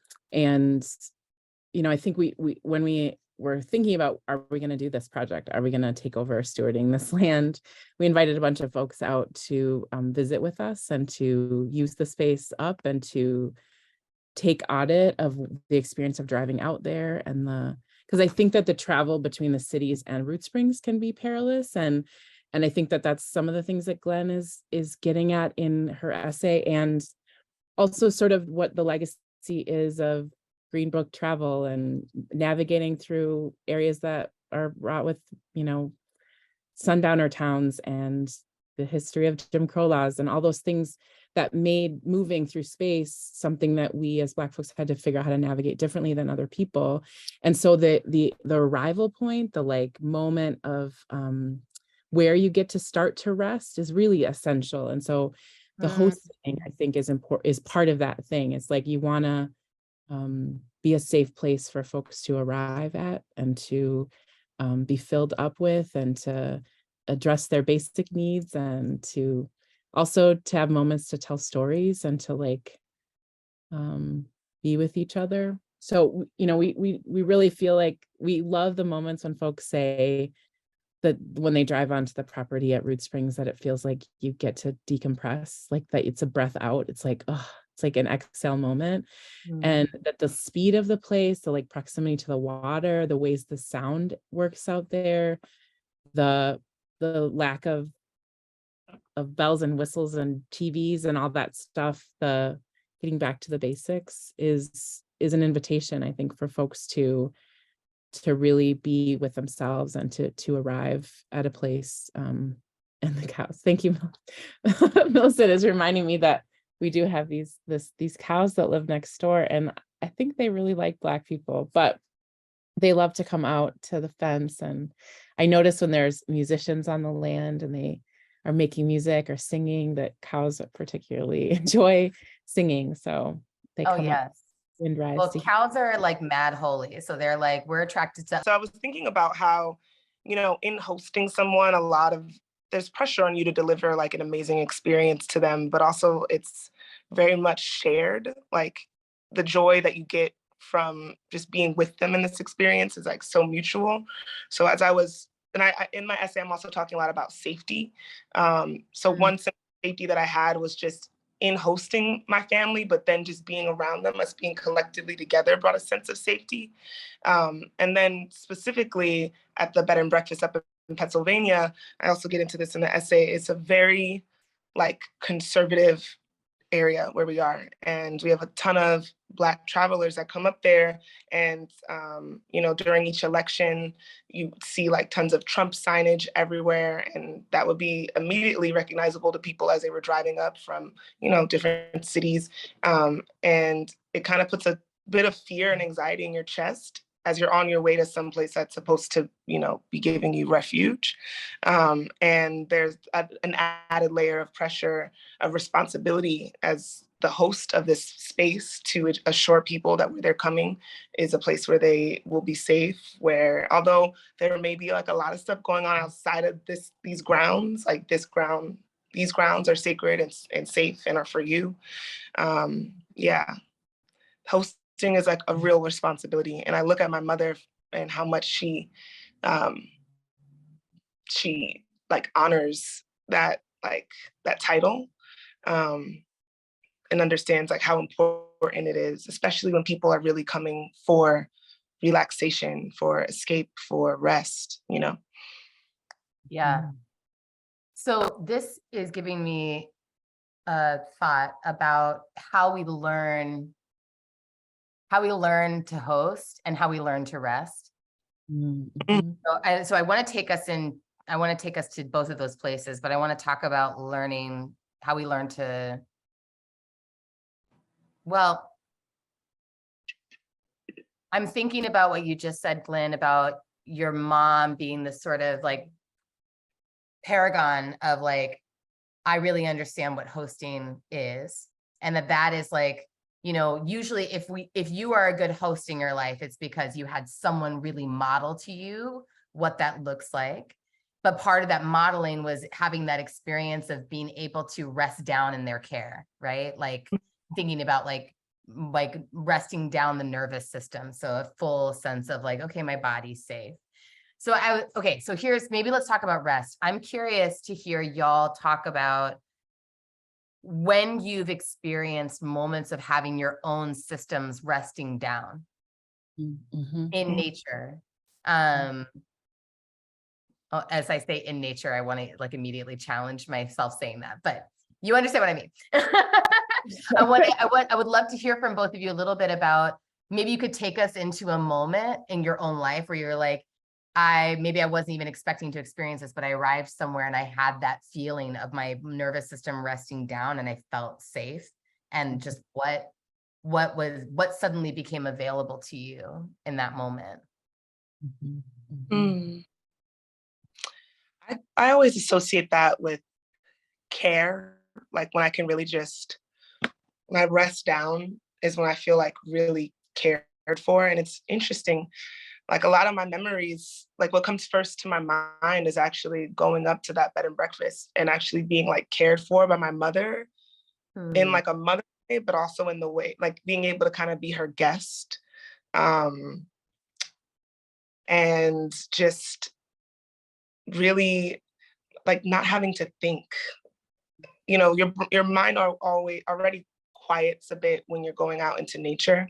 you know, I think when we were thinking about, are we going to do this project? Are we going to take over stewarding this land? We invited a bunch of folks out to visit with us and to use the space up and to take audit of the experience of driving out there, and because I think that the travel between the cities and Rootsprings can be perilous, and I think that that's some of the things that Glynn is getting at in her essay, and also sort of what the legacy is of Green Book travel and navigating through areas that are wrought with, you know, sundowner towns and the history of Jim Crow laws and all those things that made moving through space something that we as Black folks had to figure out how to navigate differently than other people. And so the arrival point, the like moment of where you get to start to rest is really essential. And so the hosting, I think, is part of that thing. It's like you want to be a safe place for folks to arrive at and to be filled up with, and to address their basic needs, and to also to have moments to tell stories and to like be with each other. So, you know, we really feel like we love the moments when folks say that when they drive onto the property at Rootsprings, that it feels like you get to decompress, like that it's a breath out. It's like, oh, it's like an exhale moment. And that the speed of the place, the like proximity to the water, the ways the sound works out there, the lack of bells and whistles and TVs and all that stuff, the getting back to the basics is an invitation, I think, for folks to really be with themselves and to arrive at a place. And the cows. Thank you. Millicent is reminding me that we do have these cows that live next door, and I think they really like Black people, but they love to come out to the fence. And I notice when there's musicians on the land and they are making music or singing, that cows particularly enjoy singing. So they Oh, come up yes. windrise. Well, cows are like mad holy. So they're like, we're attracted to. So I was thinking about how, in hosting someone, there's pressure on you to deliver like an amazing experience to them, but also it's very much shared. Like the joy that you get from just being with them in this experience is like so mutual. So as I was, and I in my essay, I'm also talking a lot about safety. So one sense of safety that I had was just in hosting my family, but then just being around them, us being collectively together brought a sense of safety. And then specifically at the bed and breakfast up in Pennsylvania, I also get into this in the essay, it's a very like conservative area where we are. And we have a ton of Black travelers that come up there. And, during each election, you see like tons of Trump signage everywhere. And that would be immediately recognizable to people as they were driving up from, different cities. And it kind of puts a bit of fear and anxiety in your chest as you're on your way to someplace that's supposed to, be giving you refuge. And there's an added layer of pressure, of responsibility as the host of this space to assure people that where they're coming is a place where they will be safe, where although there may be like a lot of stuff going on outside of these grounds, like these grounds are sacred and safe and are for you. Hosting is like a real responsibility. And I look at my mother and how much she like honors that title, and understands like how important it is, especially when people are really coming for relaxation, for escape, for rest, Yeah. So this is giving me a thought about how we learn to host and how we learn to rest. Mhm. So I want to take us to both of those places, but I want to talk about how we learn to, well, I'm thinking about what you just said, Glynn, about your mom being this sort of like paragon of like, I really understand what hosting is. And that is like, usually if you are a good host in your life, it's because you had someone really model to you what that looks like. But part of that modeling was having that experience of being able to rest down in their care, right? Like thinking about like resting down the nervous system. So a full sense of like, okay, my body's safe. So maybe let's talk about rest. I'm curious to hear y'all talk about when you've experienced moments of having your own systems resting down in nature. As I say in nature, I want to like immediately challenge myself saying that, but you understand what I mean. I would love to hear from both of you a little bit about, maybe you could take us into a moment in your own life where you're like, maybe I wasn't even expecting to experience this, but I arrived somewhere and I had that feeling of my nervous system resting down and I felt safe. And just what suddenly became available to you in that moment. I always associate that with care. Like when I can really when I rest down is when I feel like really cared for. And it's interesting, like a lot of my memories, like what comes first to my mind is actually going up to that bed and breakfast and actually being like cared for by my mother in like a mother way, but also in the way, like being able to kind of be her guest. And just really like not having to think, your mind always already quiets a bit when you're going out into nature.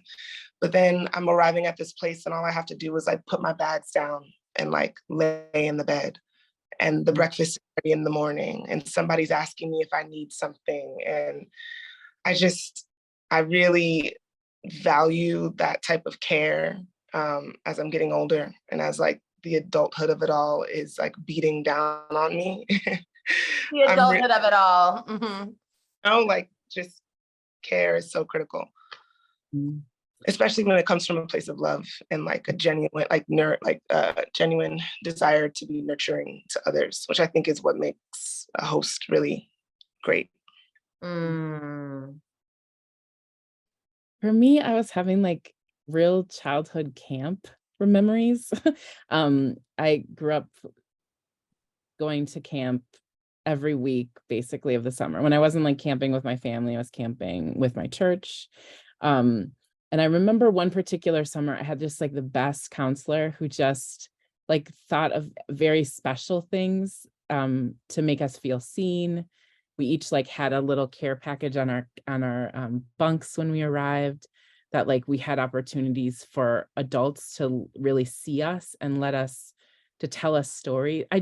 But then I'm arriving at this place and all I have to do is like put my bags down and like lay in the bed, and the breakfast is ready in the morning and somebody's asking me if I need something. And I really value that type of care as I'm getting older, and as like the adulthood of it all is like beating down on me. The adulthood of it all. Like just care is so critical. Mm. Especially when it comes from a place of love and like a genuine, genuine desire to be nurturing to others, which I think is what makes a host really great. For me, I was having like real childhood camp memories. I grew up going to camp every week, basically, of the summer. When I wasn't like camping with my family, I was camping with my church. And I remember one particular summer, I had just like the best counselor who just like thought of very special things to make us feel seen. We each like had a little care package on our bunks when we arrived, that like we had opportunities for adults to really see us and to tell us stories. I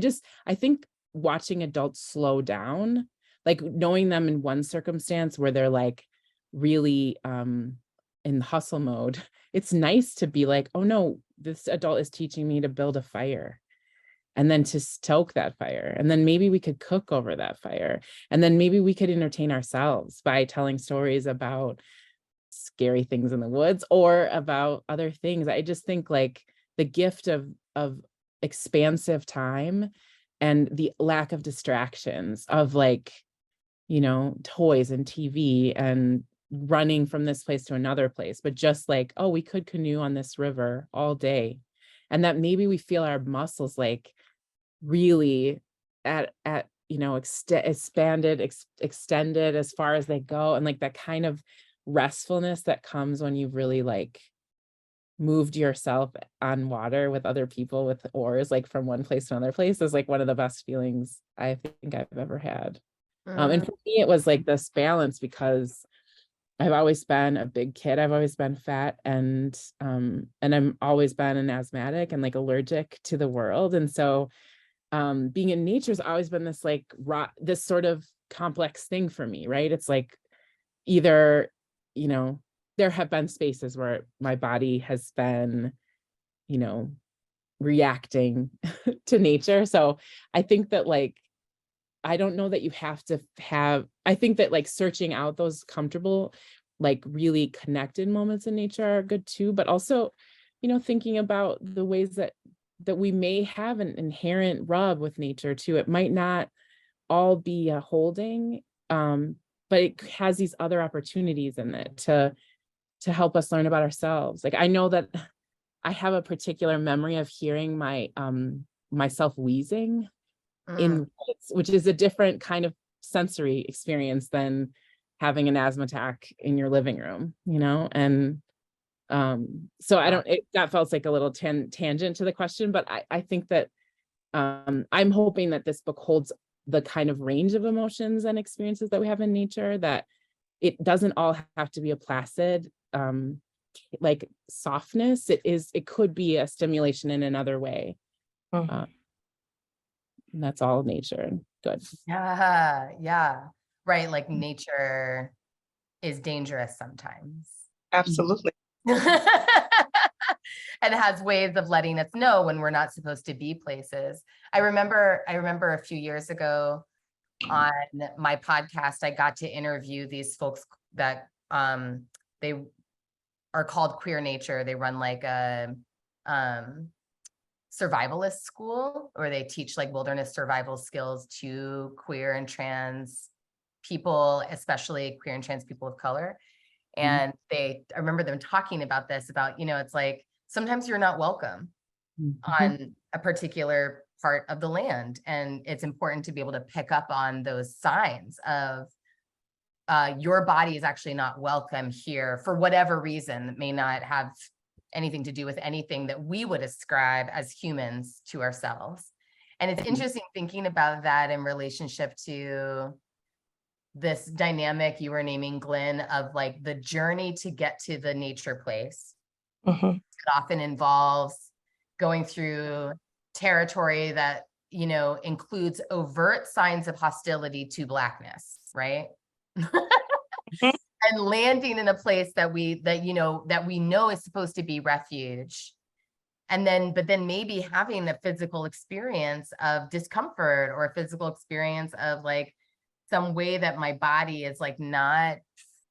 think watching adults slow down, like knowing them in one circumstance where they're like really in hustle mode, it's nice to be like, oh no, this adult is teaching me to build a fire, and then to stoke that fire, and then maybe we could cook over that fire, and then maybe we could entertain ourselves by telling stories about scary things in the woods or about other things. I just think like the gift of expansive time and the lack of distractions of like, toys and TV and running from this place to another place, but just like, oh, we could canoe on this river all day. And that maybe we feel our muscles like really expanded, extended as far as they go. And like that kind of restfulness that comes when you've really like moved yourself on water with other people with oars, like from one place to another place, is like one of the best feelings I think I've ever had. And for me, it was like this balance, because I've always been a big kid. I've always been fat, and I'm always been an asthmatic and like allergic to the world. And so being in nature's always been this like this sort of complex thing for me, right? It's like either, there have been spaces where my body has been, reacting to nature. So I think that like, I don't know that you have to I think that like searching out those comfortable, like really connected moments in nature are good too, but also, thinking about the ways that we may have an inherent rub with nature too. It might not all be a holding, but it has these other opportunities in it to help us learn about ourselves. Like I know that I have a particular memory of hearing myself wheezing in woods, which is a different kind of sensory experience than having an asthma attack in your living room, and so that felt like a little tangent to the question, but I think that I'm hoping that this book holds the kind of range of emotions and experiences that we have in nature, that it doesn't all have to be a placid like softness. It could be a stimulation in another way. And that's all nature. Good. Yeah. Right. Like nature is dangerous sometimes. Absolutely. And has ways of letting us know when we're not supposed to be places. I remember a few years ago on my podcast, I got to interview these folks that they are called Queer Nature. They run like a survivalist school where they teach like wilderness survival skills to queer and trans people, especially queer and trans people of color. And I remember them talking about this, about, it's like, sometimes you're not welcome on a particular part of the land. And it's important to be able to pick up on those signs of your body is actually not welcome here for whatever reason that may not have anything to do with anything that we would ascribe as humans to ourselves. And it's interesting thinking about that in relationship to this dynamic you were naming, Glynn, of like the journey to get to the nature place. It often involves going through territory that, includes overt signs of hostility to Blackness, right? and landing in a place that we know is supposed to be refuge. And then, but then maybe having a physical experience of discomfort or a physical experience of like some way that my body is like not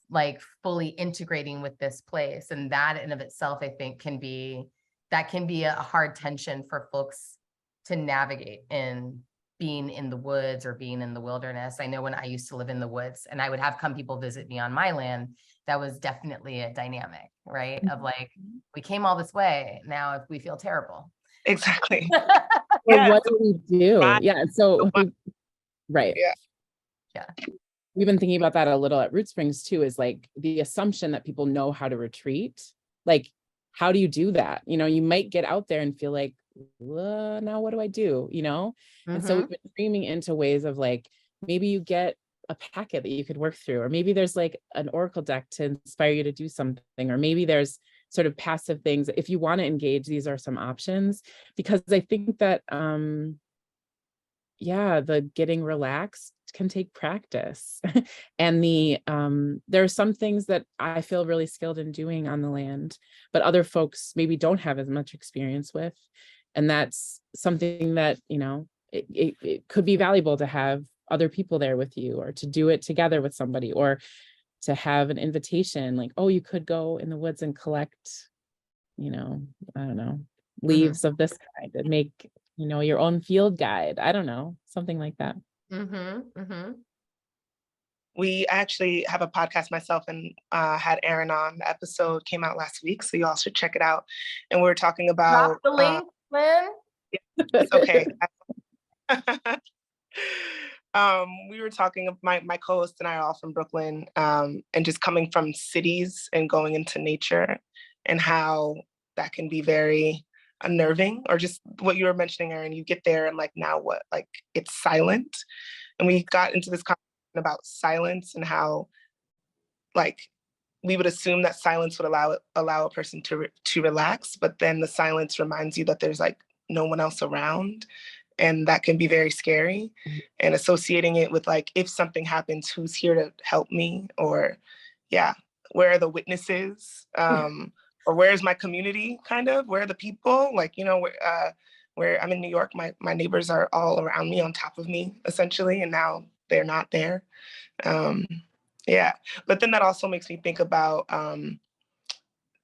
like fully integrating with this place. And that in of itself, I think can be a hard tension for folks to navigate in being in the woods or being in the wilderness. I know when I used to live in the woods and I would have come people visit me on my land, that was definitely a dynamic, right? Of like, we came all this way, now if we feel terrible. Exactly. Well, Yeah. what do we do? Right. Yeah. So, right. Yeah. Yeah. We've been thinking about that a little at Rootsprings too, is like the assumption that people know how to retreat. Like, how do you do that? You know, you might get out there and feel like, now what do I do? You know? And so we've been dreaming into ways of like, maybe you get a packet that you could work through, or maybe there's like an oracle deck to inspire you to do something, or maybe there's sort of passive things. If you want to engage, these are some options, because I think that, the getting relaxed can take practice. And there are some things that I feel really skilled in doing on the land, but other folks maybe don't have as much experience with. And that's something that, you know, it could be valuable to have other people there with you, or to do it together with somebody, or to have an invitation like, oh, you could go in the woods and collect, you know, I don't know, leaves of this kind and make, you know, your own field guide. I don't know, something like that. We actually have a podcast myself and had Erin on. The episode came out last week, so you all should check it out. And we were talking about drop the link, Lynn. It's okay. We were talking of my co-host and I are all from Brooklyn, and just coming from cities and going into nature, and how that can be very unnerving, or just what you were mentioning, Erin, you get there and like, now what? Like, it's silent. And we got into this conversation about silence and how like we would assume that silence would allow a person to relax, but then the silence reminds you that there's like no one else around. And that can be very scary. And associating it with like, if something happens, who's here to help me? Or where are the witnesses? Or where's my community, kind of? Where are the people? Like, you know, where I'm in New York, my neighbors are all around me, on top of me, essentially, and now they're not there. But then that also makes me think about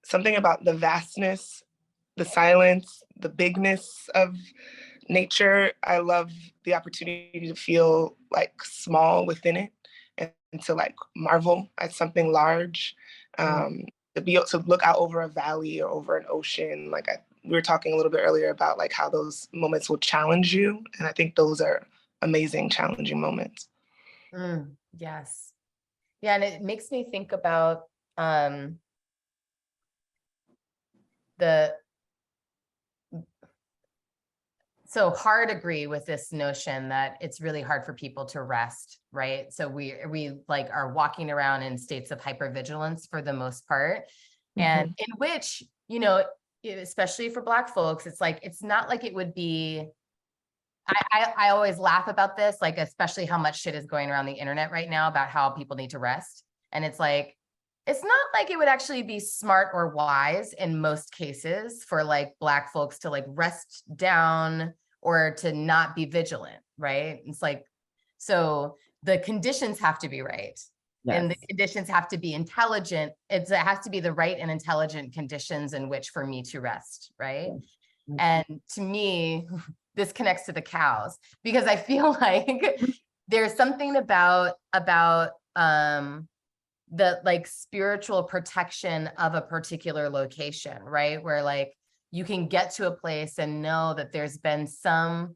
something about the vastness, the silence, the bigness of nature. I love the opportunity to feel like small within it, and to like marvel at something large, to be able to look out over a valley or over an ocean. Like we were talking a little bit earlier about like how those moments will challenge you. And I think those are amazing, challenging moments. Yes. Yeah. And it makes me think about so hard agree with this notion that it's really hard for people to rest, right? So we like are walking around in states of hypervigilance for the most part, and in which, you know, especially for Black folks, it's like, it's not like it would be, I always laugh about this, like, especially how much shit is going around the internet right now about how people need to rest. And it's like, it's not like it would actually be smart or wise in most cases for like Black folks to like rest down or to not be vigilant, right? It's like, so the conditions have to be right. Yes. And the conditions have to be intelligent. It has to be the right and intelligent conditions in which for me to rest, right? Yes. And to me, this connects to the cows, because I feel like there's something about the like spiritual protection of a particular location, right? Where like you can get to a place and know that there's been some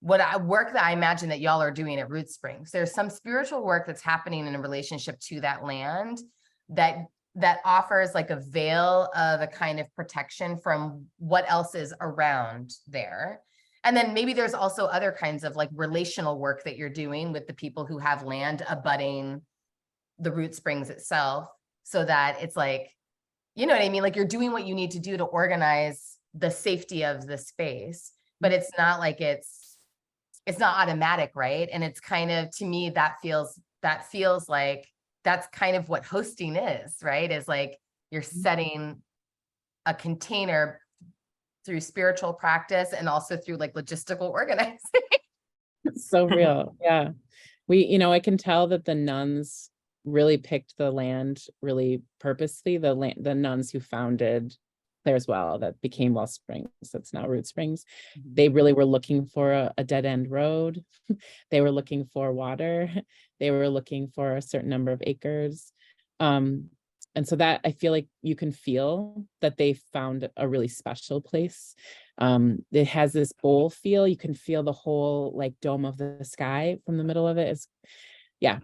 work that I imagine that y'all are doing at Rootsprings. There's some spiritual work that's happening in a relationship to that land that offers like a veil of a kind of protection from what else is around there. And then maybe there's also other kinds of like relational work that you're doing with the people who have land abutting the Rootsprings itself, so that it's like, you know what I mean? Like you're doing what you need to do to organize the safety of the space, but it's not like it's not automatic, right? And it's kind of, to me, that feels like that's kind of what hosting is, right? Is like you're setting a container through spiritual practice and also through like logistical organizing. It's so real. Yeah. I can tell that the nuns really picked the land really purposely. The nuns who founded Claire's Well, that became Wellsprings, that's now Rootsprings. They really were looking for a dead end road. They were looking for water. They were looking for a certain number of acres. And so that I feel like you can feel that they found a really special place. It has this bowl feel. You can feel the whole like dome of the sky from the middle of it. Yeah.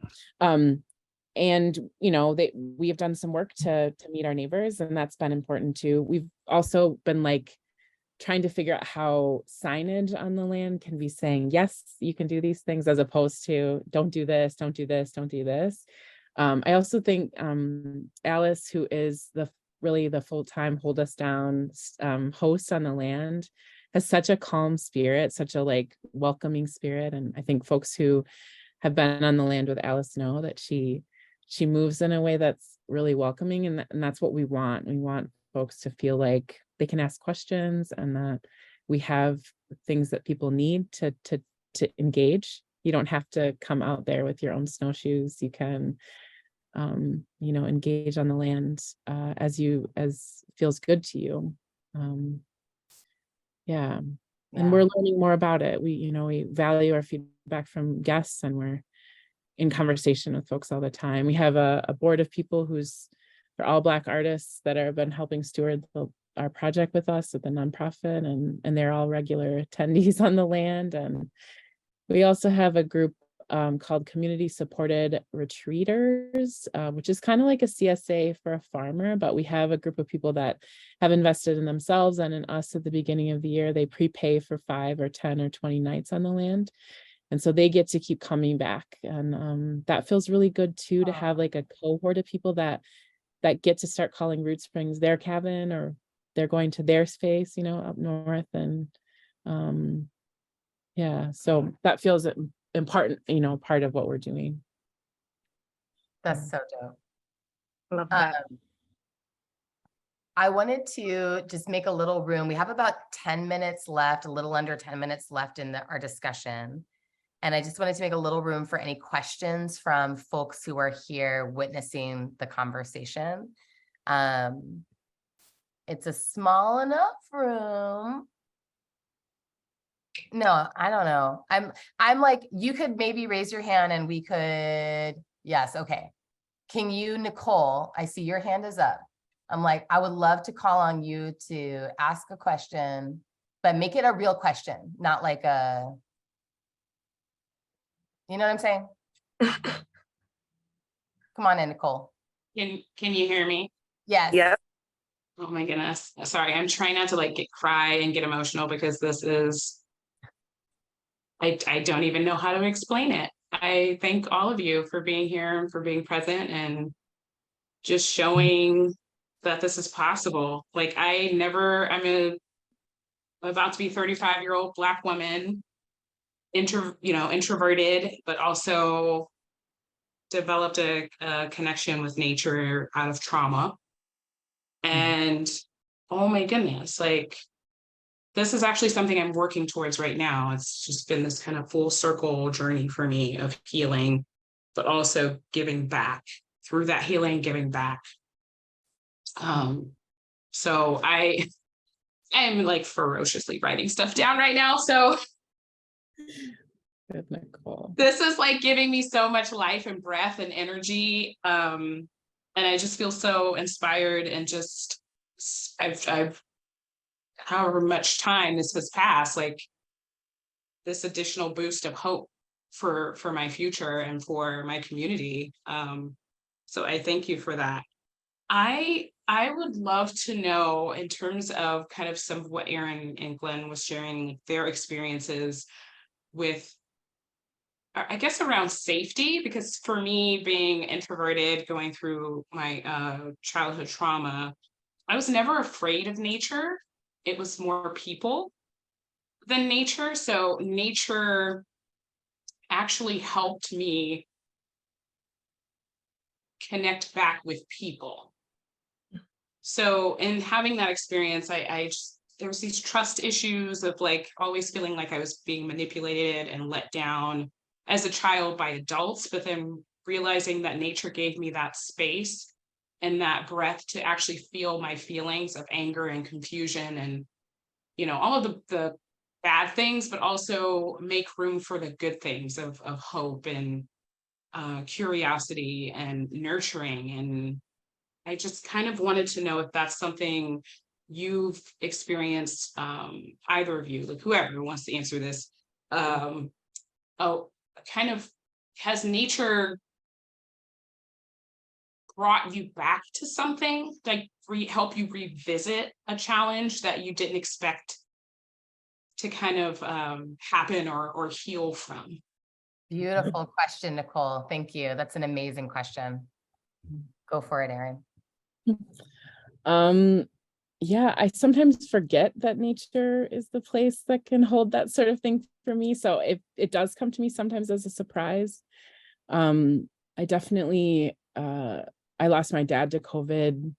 And we have done some work to meet our neighbors, and that's been important too. We've also been like trying to figure out how signage on the land can be saying, yes, you can do these things, as opposed to don't do this, don't do this, don't do this. I also think Alice, who is really the full-time hold us down host on the land, has such a calm spirit, such a like welcoming spirit. And I think folks who have been on the land with Alice know that she moves in a way that's really welcoming, and that's what we want. We want folks to feel like they can ask questions, and that we have things that people need to engage. You don't have to come out there with your own snowshoes. You can engage on the land as feels good to you. Yeah. And we're learning more about it. We value our feedback from guests, and we're in conversation with folks all the time. We have a board of people they're all Black artists that have been helping steward our project with us at the nonprofit, and they're all regular attendees on the land. And we also have a group called Community Supported Retreaters, which is kind of like a CSA for a farmer, but we have a group of people that have invested in themselves and in us at the beginning of the year. They prepay for 5 or 10 or 20 nights on the land. And so they get to keep coming back. And that feels really good too, to have like a cohort of people that get to start calling Rootsprings their cabin, or they're going to their space, up north. And yeah, so that feels important, part of what we're doing. That's so dope. Love that. I wanted to just make a little room. We have about 10 minutes left, a little under 10 minutes left in our discussion. And I just wanted to make a little room for any questions from folks who are here witnessing the conversation. It's a small enough room. No, I don't know. I'm like, you could maybe raise your hand and we could, yes, okay. Can you, Nicole, I see your hand is up. I'm like, I would love to call on you to ask a question, but make it a real question, not like you know what I'm saying? Come on in, Nicole. Can you hear me? Yes. Yeah. Oh my goodness. Sorry, I'm trying not to like cry and get emotional, because this is, I don't even know how to explain it. I thank all of you for being here and for being present and just showing that this is possible. Like I'm about to be 35-year-old Black woman, introverted, but also developed a connection with nature out of trauma. And oh my goodness, like this is actually something I'm working towards right now. It's just been this kind of full circle journey for me of healing, but also giving back. Through that healing, giving back. So I am like ferociously writing stuff down right now. So Good, Nicole. this is like giving me so much life and breath and energy. And I just feel so inspired, and just I've however much time this has passed, like this additional boost of hope for my future and for my community. So I thank you for that. I would love to know, in terms of kind of some of what Erin and Glynn was sharing, their experiences with, I guess, around safety, because for me, being introverted, going through my childhood trauma, I was never afraid of nature. It was more people than nature. So nature actually helped me connect back with people. So in having that experience, I just, there was these trust issues of like always feeling like I was being manipulated and let down as a child by adults, but then realizing that nature gave me that space and that breath to actually feel my feelings of anger and confusion and, you know, all of the bad things, but also make room for the good things of hope and curiosity and nurturing. And I just kind of wanted to know if that's something you've experienced, either of you, like whoever wants to answer this. Kind of, has nature brought you back to something, like help you revisit a challenge that you didn't expect to kind of happen or heal from? Beautiful question, Nicole. Thank you. That's an amazing question. Go for it, Erin. Yeah, I sometimes forget that nature is the place that can hold that sort of thing for me. So it does come to me sometimes as a surprise. I definitely, I lost my dad to COVID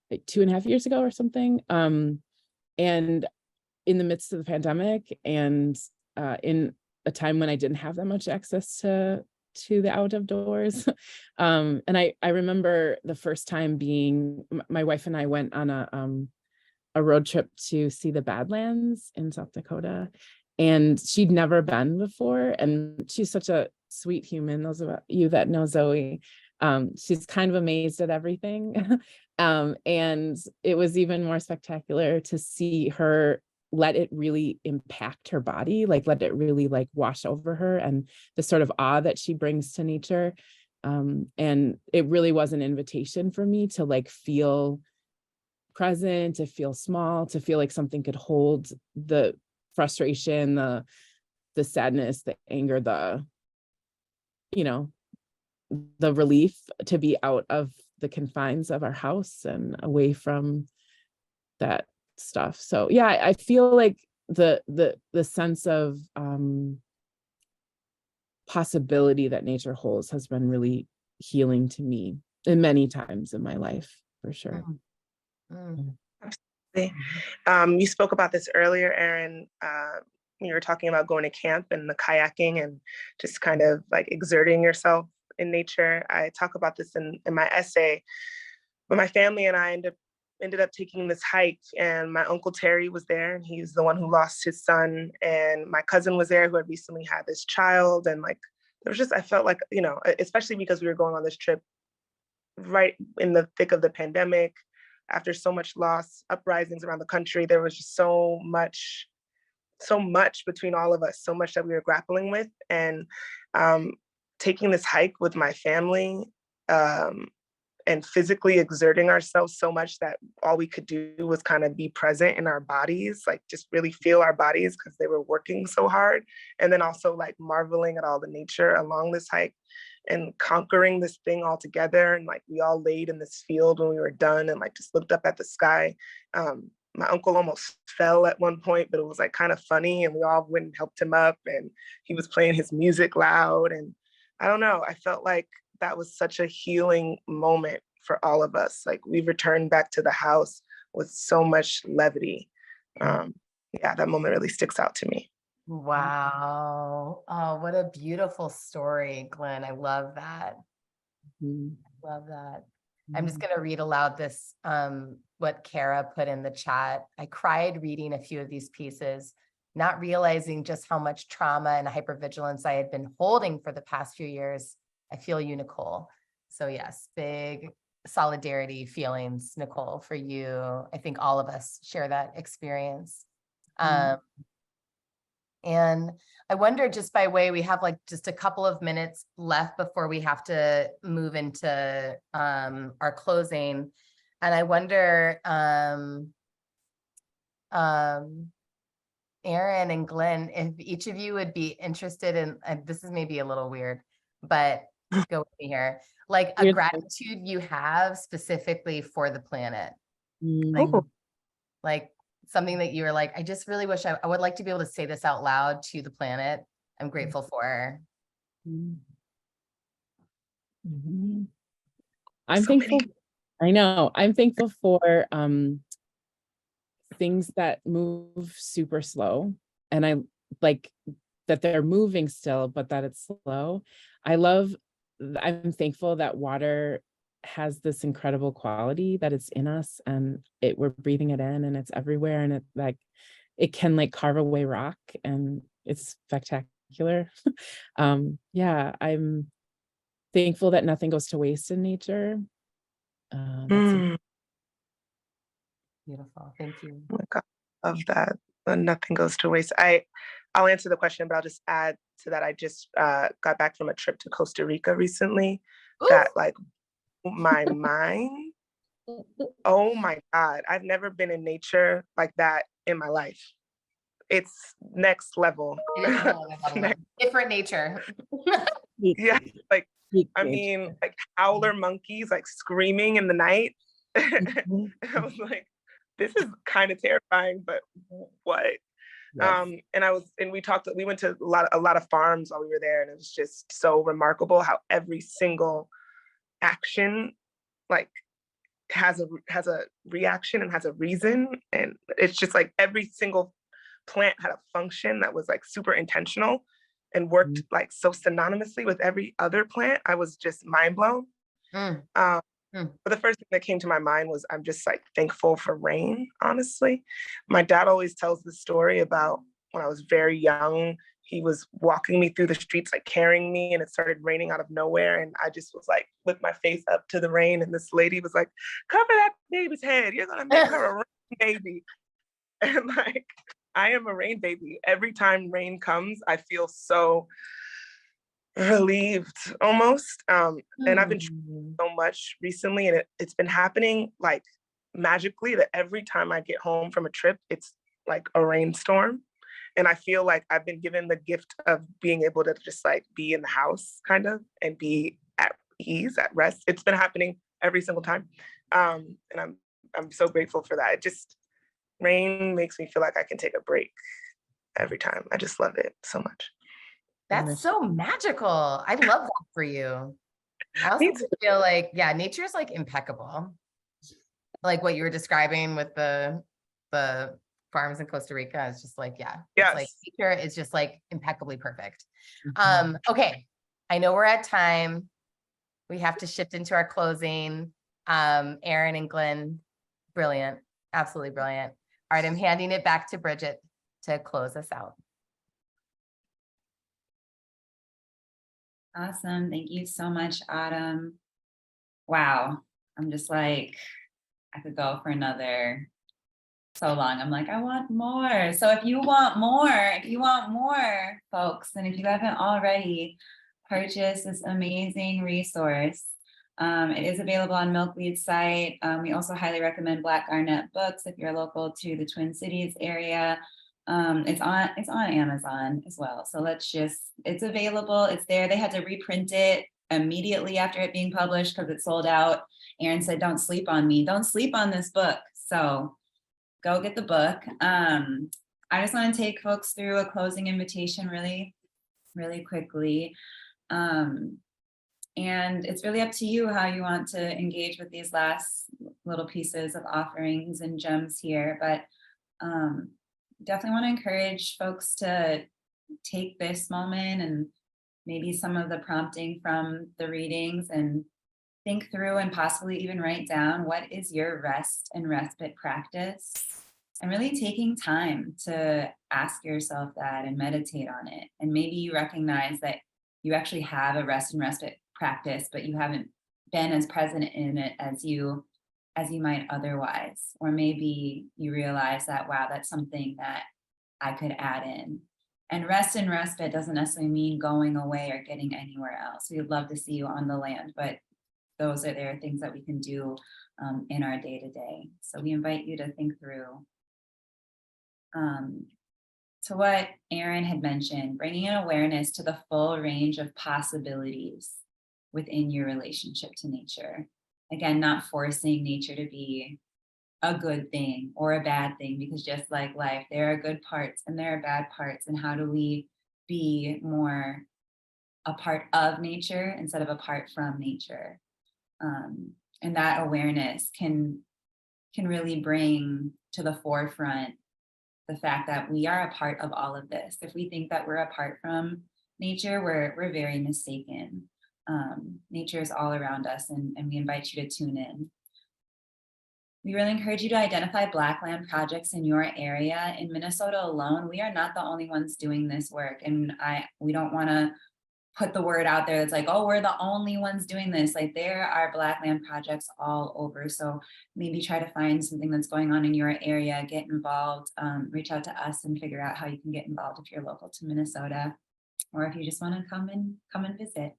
like 2.5 years ago or something. And in the midst of the pandemic and in a time when I didn't have that much access to the out of doors. And I remember the first time being, my wife and I went on a road trip to see the Badlands in South Dakota, and she'd never been before. And she's such a sweet human. Those of you that know Zoe, she's kind of amazed at everything. And it was even more spectacular to see her let it really impact her body, like let it really like wash over her, and the sort of awe that she brings to nature. And it really was an invitation for me to like feel present, to feel small, to feel like something could hold the frustration, the sadness, the anger, the, you know, the relief, to be out of the confines of our house and away from that stuff. So yeah, I feel like the sense of possibility that nature holds has been really healing to me in many times in my life, for sure. You spoke about this earlier, Erin. You were talking about going to camp and the kayaking and just kind of like exerting yourself in nature. I talk about this in my essay, but my family and I ended up taking this hike, and my Uncle Terry was there, and he's the one who lost his son, and my cousin was there who had recently had this child. And like, there was just, I felt like, you know, especially because we were going on this trip right in the thick of the pandemic, after so much loss, uprisings around the country, there was just so much between all of us, so much that we were grappling with. And taking this hike with my family, and physically exerting ourselves so much that all we could do was kind of be present in our bodies, like just really feel our bodies because they were working so hard. And then also like marveling at all the nature along this hike and conquering this thing all together. And like, we all laid in this field when we were done and like just looked up at the sky. My uncle almost fell at one point, but it was like kind of funny. And we all went and helped him up, and he was playing his music loud. And I don't know, I felt like that was such a healing moment for all of us. Like, we returned back to the house with so much levity. Yeah, that moment really sticks out to me. Wow. Oh, what a beautiful story, Glynn. I love that. Love that. I'm just going to read aloud this, what Kara put in the chat. I cried reading a few of these pieces, not realizing just how much trauma and hypervigilance I had been holding for the past few years. I feel you, Nicole. So yes, big solidarity feelings, Nicole, for you. I think all of us share that experience. And I wonder, just by way, we have like just a couple of minutes left before we have to move into our closing. And I wonder, Erin and Glynn, if each of you would be interested in, and this is maybe a little weird, but go with me here, like a gratitude you have specifically for the planet. Like something that you were like, I just really wish I would like to be able to say this out loud to the planet. I'm grateful for her. I'm So thankful. many. I know. I'm thankful for things that move super slow. And I like that they're moving still, but that it's slow. I'm thankful that water has this incredible quality that it's in us and we're breathing it in and it's everywhere and it can like carve away rock and it's spectacular. Yeah, I'm thankful that nothing goes to waste in nature. That's Beautiful. Thank you. Oh my God, love that. Nothing goes to waste. I'll answer the question, but I'll just add to that. I just got back from a trip to Costa Rica recently. Ooh. That like my mind. Oh my God, I've never been in nature like that in my life. It's next level. It is a whole other level. Different nature. Yeah, like I nature. mean, like howler monkeys like screaming in the night. Mhm. I was like, this is kind of terrifying, but what? Yes. And we went to a lot of farms while we were there, and it was just so remarkable how every single action like has a reaction and has a reason, and it's just like every single plant had a function that was like super intentional and worked like so synonymously with every other plant. I was just mind blown. Mm. But the first thing that came to my mind was I'm just like thankful for rain, honestly. My dad always tells the story about when I was very young, he was walking me through the streets, like carrying me, and it started raining out of nowhere. And I just was like, with my face up to the rain. And this lady was like, cover that baby's head. You're gonna make her a rain baby. And like, I am a rain baby. Every time rain comes, I feel so relieved almost. And I've been so much recently, and it's been happening like magically that every time I get home from a trip, it's like a rainstorm. And I feel like I've been given the gift of being able to just like be in the house kind of and be at ease, at rest. It's been happening every single time. And I'm so grateful for that. It just, rain makes me feel like I can take a break every time. I just love it so much. That's so magical. I love that for you. I also feel like, yeah, nature is like impeccable. Like what you were describing with the farms in Costa Rica is just like, yeah, it's like nature is just like impeccably perfect. Okay, I know we're at time. We have to shift into our closing. Erin and Glynn, brilliant, absolutely brilliant. All right, I'm handing it back to Bridget to close us out. Awesome. Thank you so much, Autumn. Wow. I'm just like, I could go for another so long. I'm like, I want more. So if you want more, folks, and if you haven't already purchased this amazing resource, it is available on Milkweed's site. We also highly recommend Black Garnet Books if you're local to the Twin Cities area. It's on Amazon as well. So it's available. It's there. They had to reprint it immediately after it being published because it sold out. Erin said, don't sleep on me. Don't sleep on this book. So go get the book. I just want to take folks through a closing invitation really, really quickly. And it's really up to you how you want to engage with these last little pieces of offerings and gems here. But definitely want to encourage folks to take this moment and maybe some of the prompting from the readings and think through and possibly even write down what is your rest and respite practice, and really taking time to ask yourself that and meditate on it. And maybe you recognize that you actually have a rest and respite practice, but you haven't been as present in it as you might otherwise. Or maybe you realize that, wow, that's something that I could add in. And rest and respite doesn't necessarily mean going away or getting anywhere else. We'd love to see you on the land, but there are things that we can do in our day-to-day. So we invite you to think through. To what Erin had mentioned, bringing an awareness to the full range of possibilities within your relationship to nature. Again, not forcing nature to be a good thing or a bad thing, because just like life, there are good parts and there are bad parts. And how do we be more a part of nature instead of apart from nature? And that awareness can really bring to the forefront the fact that we are a part of all of this. If we think that we're apart from nature, we're very mistaken. Nature is all around us, and we invite you to tune in. We really encourage you to identify Black land projects in your area. In Minnesota alone, we are not the only ones doing this work. And we don't want to put the word out there that's like, oh, we're the only ones doing this. Like, there are Black land projects all over. So maybe try to find something that's going on in your area, get involved, reach out to us and figure out how you can get involved if you're local to Minnesota, or if you just want to come and visit.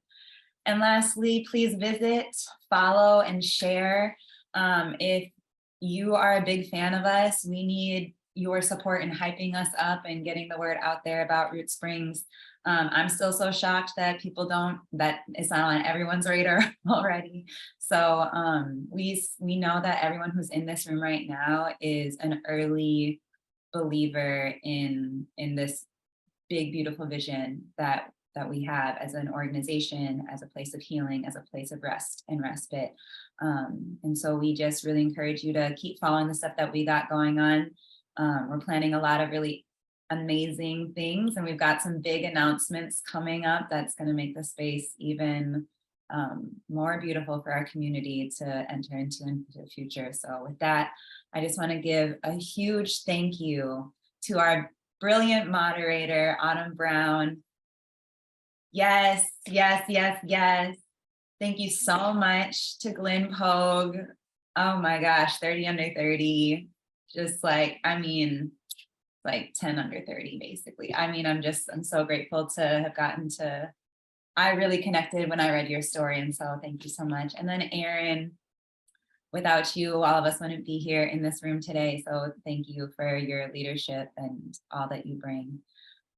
And lastly, please visit, follow, and share. If you are a big fan of us, we need your support in hyping us up and getting the word out there about Rootsprings. I'm still so shocked that that it's not on everyone's radar already. So we know that everyone who's in this room right now is an early believer in this big, beautiful vision that we have as an organization, as a place of healing, as a place of rest and respite. And so we just really encourage you to keep following the stuff that we got going on. We're planning a lot of really amazing things, and we've got some big announcements coming up that's going to make the space even more beautiful for our community to enter into the future. So with that, I just want to give a huge thank you to our brilliant moderator, Autumn Brown. Yes, yes, yes, yes. Thank you so much to Glynn Pogue. Oh my gosh, 30 under 30. Just like, I mean, like 10 under 30, basically. I mean, I'm so grateful to have gotten to, I really connected when I read your story. And so thank you so much. And then Erin, without you, all of us wouldn't be here in this room today. So thank you for your leadership and all that you bring.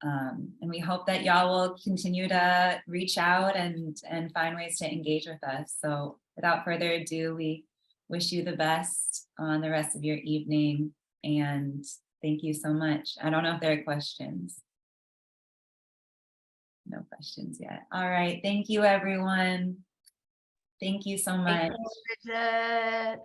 And we hope that y'all will continue to reach out and find ways to engage with us. So without further ado, we wish you the best on the rest of your evening. And thank you so much. I don't know if there are questions. No questions yet. All right. Thank you, everyone. Thank you so much. Thank you, Bridget.